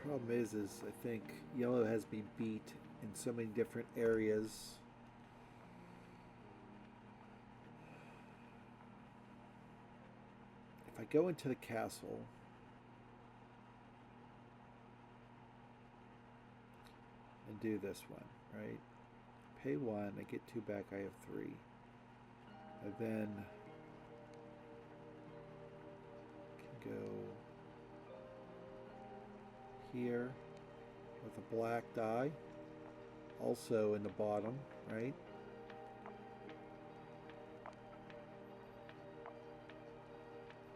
Problem is I think yellow has been beat in so many different areas. If I go into the castle and do this one, right? Pay 1, I get 2 back, I have 3. I then can go here with a black die, also in the bottom, right?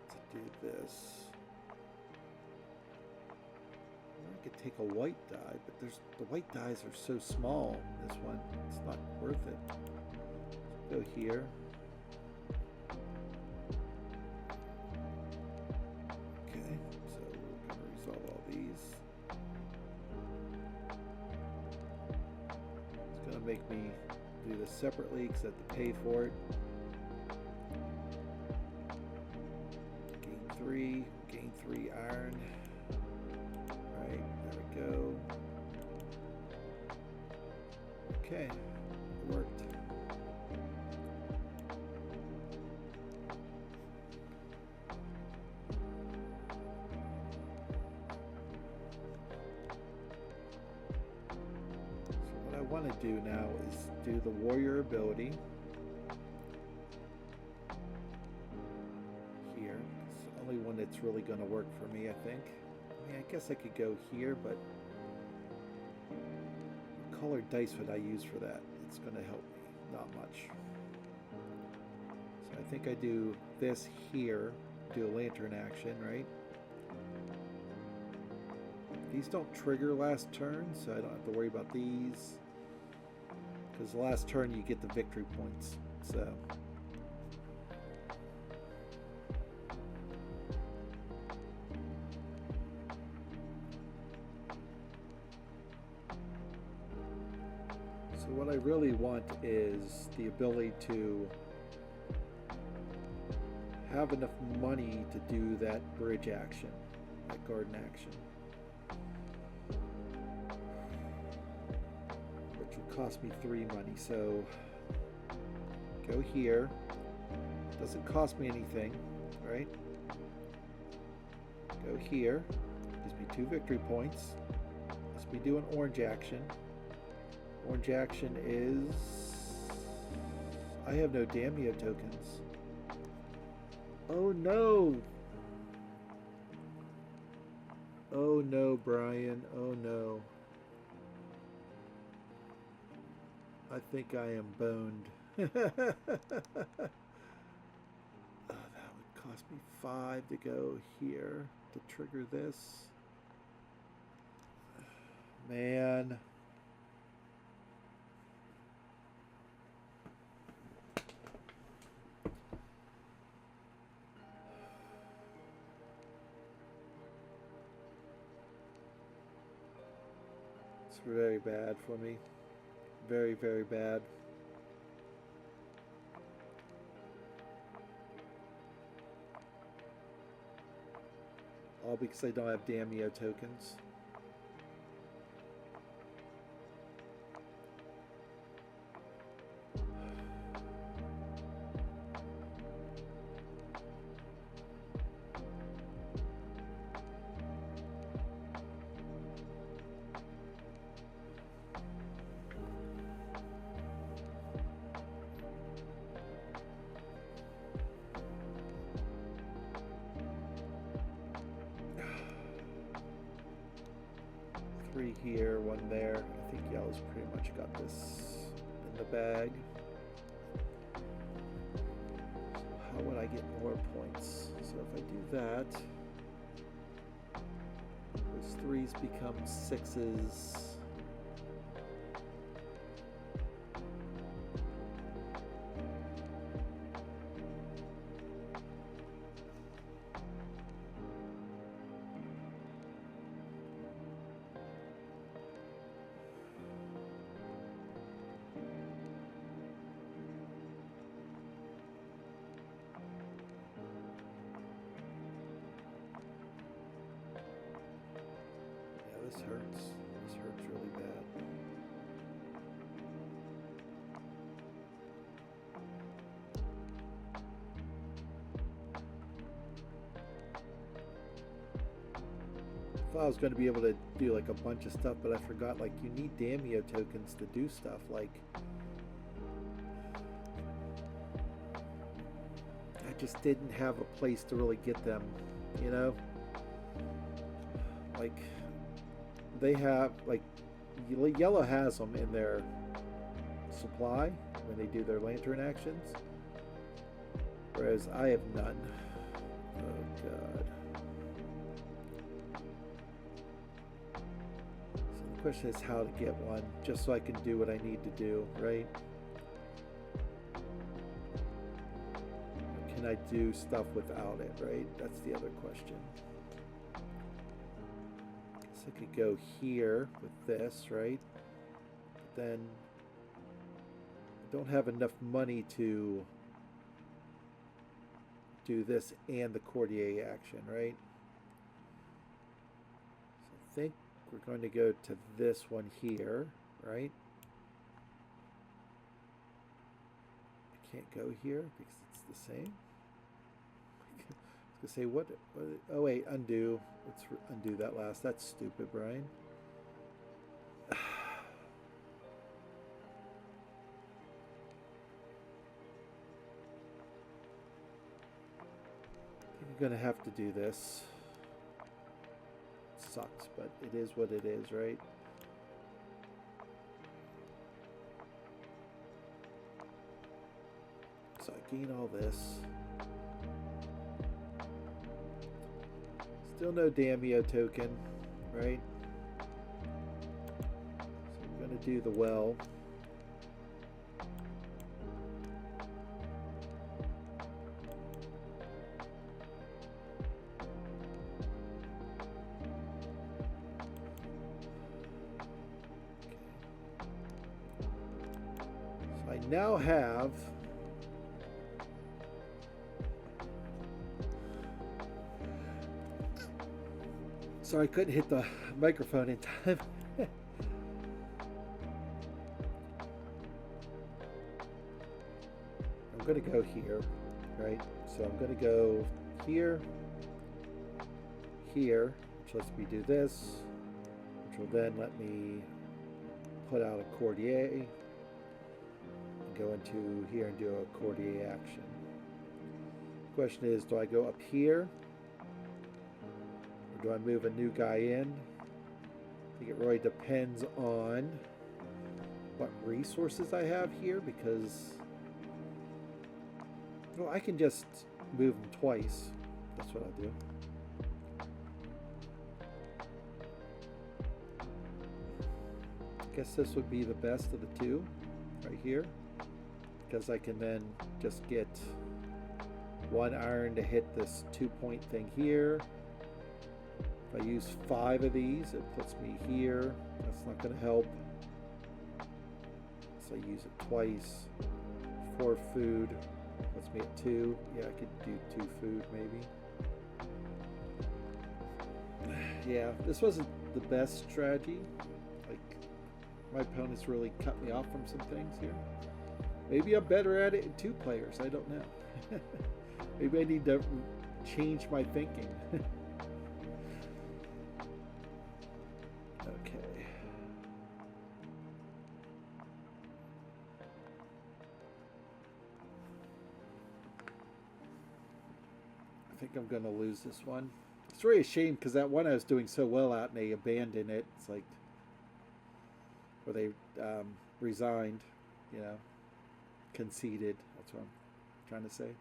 To do this. could take a white die, but the white dies are so small. This one, it's not worth it. Let's go here. Okay, so we're going to resolve all these. It's going to make me do this separately because I have to pay for it. Gain 3 iron. Right, there we go. Okay, it worked. So what I want to do now is do the warrior ability. One that's really going to work for me, I think. I mean, I guess I could go here, but what colored dice would I use for that? It's going to help me. Not much. So I think I do this here, do a lantern action, right? These don't trigger last turn, so I don't have to worry about these. Because the last turn you get the victory points. So what I really want is the ability to have enough money to do that bridge action, that garden action, which will cost me 3 money. So go here, doesn't cost me anything, right? Go here, gives me 2 victory points. Must be doing orange action. Orange action is... I have no Damio tokens. Oh no! Oh no, Brian. Oh no. I think I am boned. Oh, that would cost me 5 to go here to trigger this. Man. It's very bad for me. Very, very bad. All because I don't have Damio tokens. Here, 1 there. I think yellow's pretty much got this in the bag. So how would I get more points? So if I do that, those 3s become 6s. This hurts. This hurts really bad. I thought I was going to be able to do like a bunch of stuff, but I forgot like you need Damio tokens to do stuff. Like I just didn't have a place to really get them, you know? Like they have, like, yellow has them in their supply when they do their lantern actions, whereas I have none. Oh god. The question is how to get one, just so I can do what I need to do, right? Can I do stuff without it, right? That's the other question. So I could go here with this, right? But then I don't have enough money to do this and the courtier action, right? So I think we're going to go to this one here, right? I can't go here because it's the same. I was gonna say what? Oh wait, undo. Let's undo that last. That's stupid, Brian. I'm gonna have to do this. Sucks, but it is what it is, right? So I gain all this. Still no Damio token, right? So I'm gonna do the well. I now have sorry, I couldn't hit the microphone in time. I'm going to go here, right? So I'm going to go here, here, which lets me do this, which will then let me put out a courtier. Go into here and do a courtier action. The question is, do I go up here or do I move a new guy in? I think it really depends on what resources I have here, because well, I can just move them twice. That's what I'll do. I guess this would be the best of the two right here, because I can then just get one iron to hit this 2-point thing here. If I use 5 of these, it puts me here. That's not going to help. So I use it twice. 4 food puts me at 2. Yeah, I could do 2 food maybe. Yeah, this wasn't the best strategy. Like, my opponents really cut me off from some things here. Maybe I'm better at it in 2 players. I don't know. Maybe I need to change my thinking. Okay. I think I'm going to lose this one. It's really a shame because that one I was doing so well at and they abandoned it. It's like, or they resigned, you know. Conceded. That's what I'm trying to say.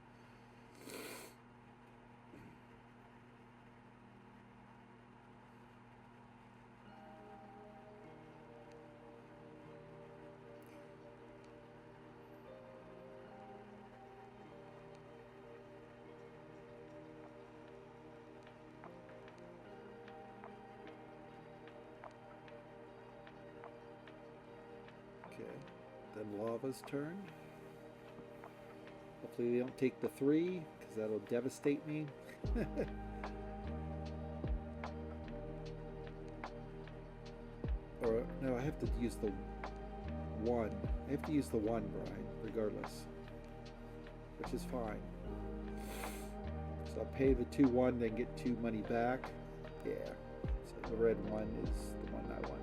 Okay. Then lava's turn. Hopefully they don't take the 3, because that'll devastate me. Or, no, I have to use the 1. I have to use the 1, Brian, regardless. Which is fine. So I'll pay the 2-1, then get 2 money back. Yeah. So the red 1 is the one I want.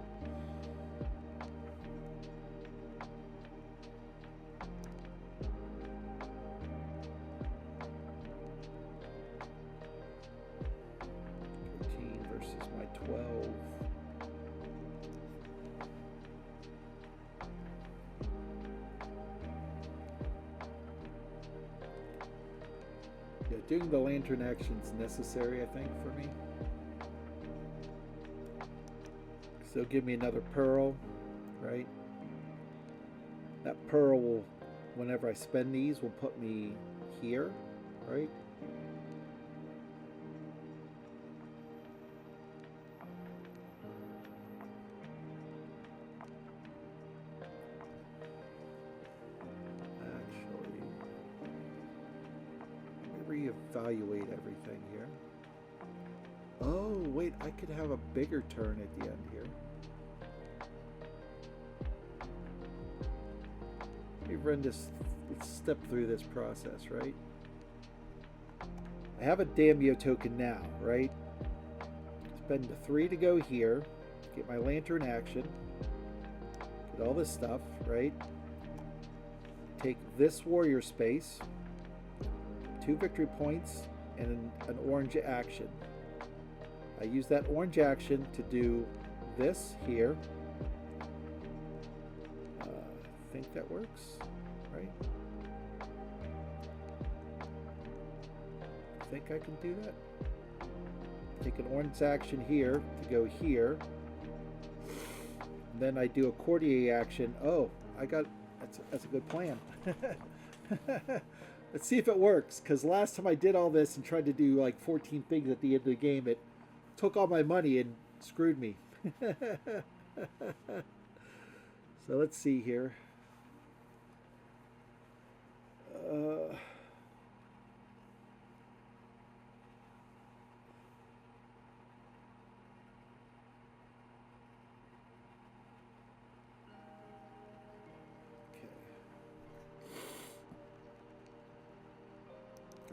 Versus my 12. Yeah, doing the lantern action is necessary, I think, for me. So give me another pearl, right? That pearl will, whenever I spend these, will put me here, right? Actually, let me reevaluate everything here. Oh, wait, I could have a bigger turn at the end here. Let's step through this process, right? I have a Daimyo token now, right? Spend the 3 to go here, get my lantern action, get all this stuff, right? Take this warrior space, 2 victory points, and an orange action. I use that orange action to do this here. I think that works, right? I think I can do that. Take an orange action here to go here. And then I do a courtier action. Oh, that's a good plan. Let's see if it works, because last time I did all this and tried to do like 14 things at the end of the game, it took all my money and screwed me. So let's see here.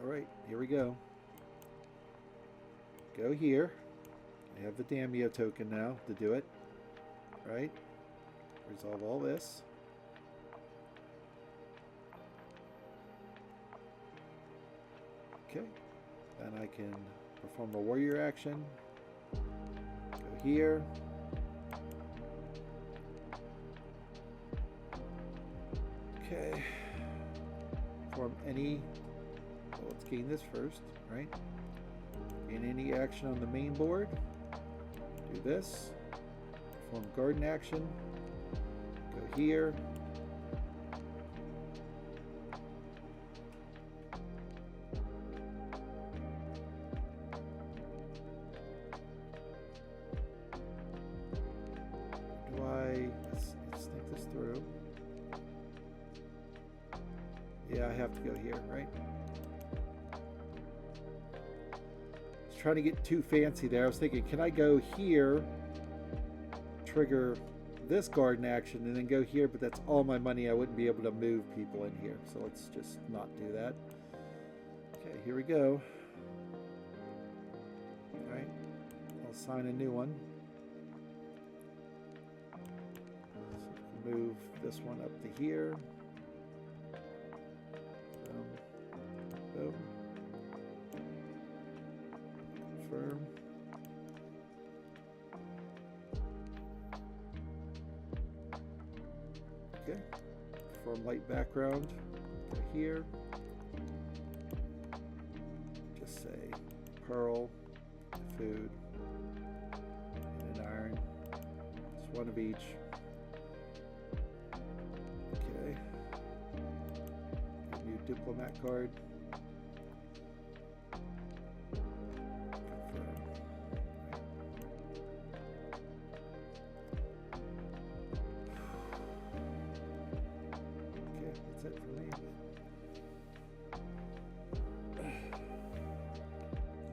All right, here we go. Go here. I have the Daimyo token now to do it. Right? Resolve all this. Okay. Then I can perform a warrior action. Go here. Okay. Perform any... Well, let's gain this first, right? Gain any action on the main board. Do this. Perform garden action. Go here. Let's think this through. Yeah, I have to go here, right? I was trying to get too fancy there. I was thinking, can I go here, trigger this garden action, and then go here, but that's all my money. I wouldn't be able to move people in here. So let's just not do that. Okay, here we go. All right, I'll sign a new one. So move this one up to here. Boom. Confirm. Okay. Perform light background. Go here. Just say pearl, food, and an iron. Just one of each. Okay. New diplomat card.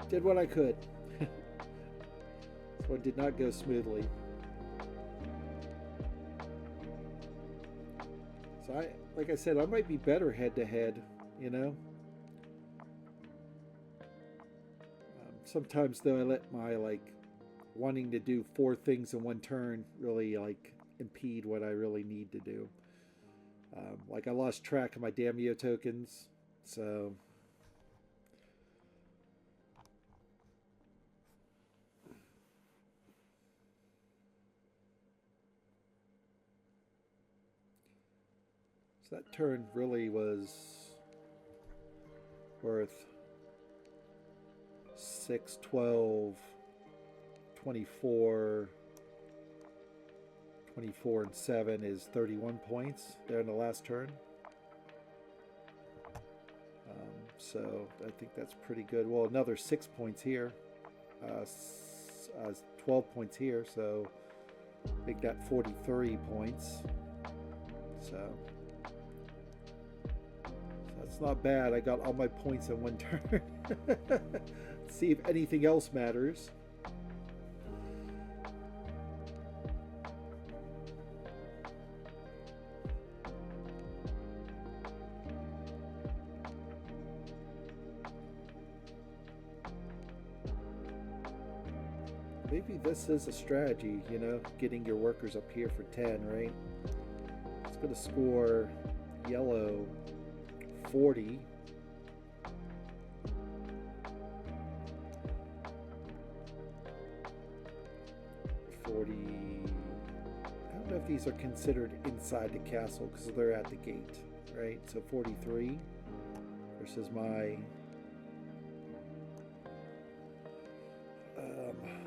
Did what I could. This one did not go smoothly. So like I said, I might be better head to head, you know. Sometimes though, I let my wanting to do 4 things in one turn really impede what I really need to do. I lost track of my Daimyo tokens, so. So that turn really was worth 6, 12, 24, 24 and 7 is 31 points there in the last turn. So I think that's pretty good. Well, another 6 points here. 12 points here, so make that 43 points. So that's not bad. I got all my points in one turn. Let's see if anything else matters. Maybe this is a strategy, you know, getting your workers up here for 10, right? It's going to score yellow 40. I don't know if these are considered inside the castle because they're at the gate, right? So 43 versus my...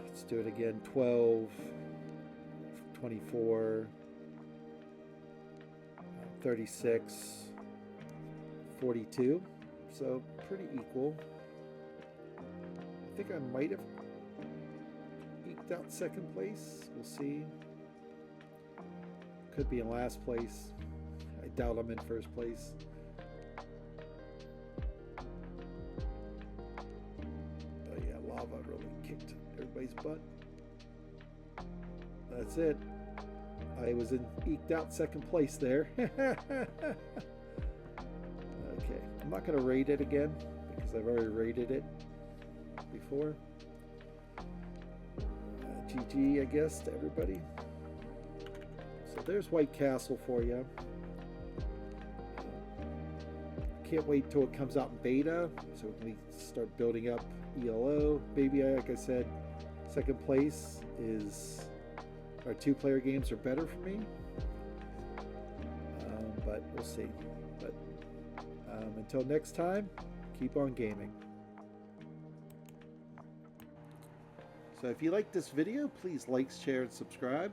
let's do it again. 12, 24, 36, 42. So pretty equal. I think I might have eked out second place. We'll see. Could be in last place. I doubt I'm in first place. Oh yeah, lava really kicked everybody's butt. That's it. I was eked out second place there. Okay, I'm not going to rate it again because I've already rated it before. GG, I guess, to everybody. So there's White Castle for you. Can't wait till it comes out in beta so we can start building up ELO. Maybe, like I said, second place is... our two-player games are better for me, but we'll see. But until next time, keep on gaming. So if you like this video, please like, share, and subscribe.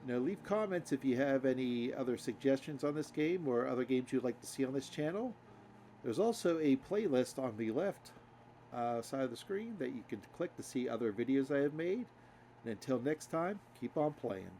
Leave comments if you have any other suggestions on this game or other games you'd like to see on this channel. There's also a playlist on the left side of the screen that you can click to see other videos I have made. And until next time, keep on playing.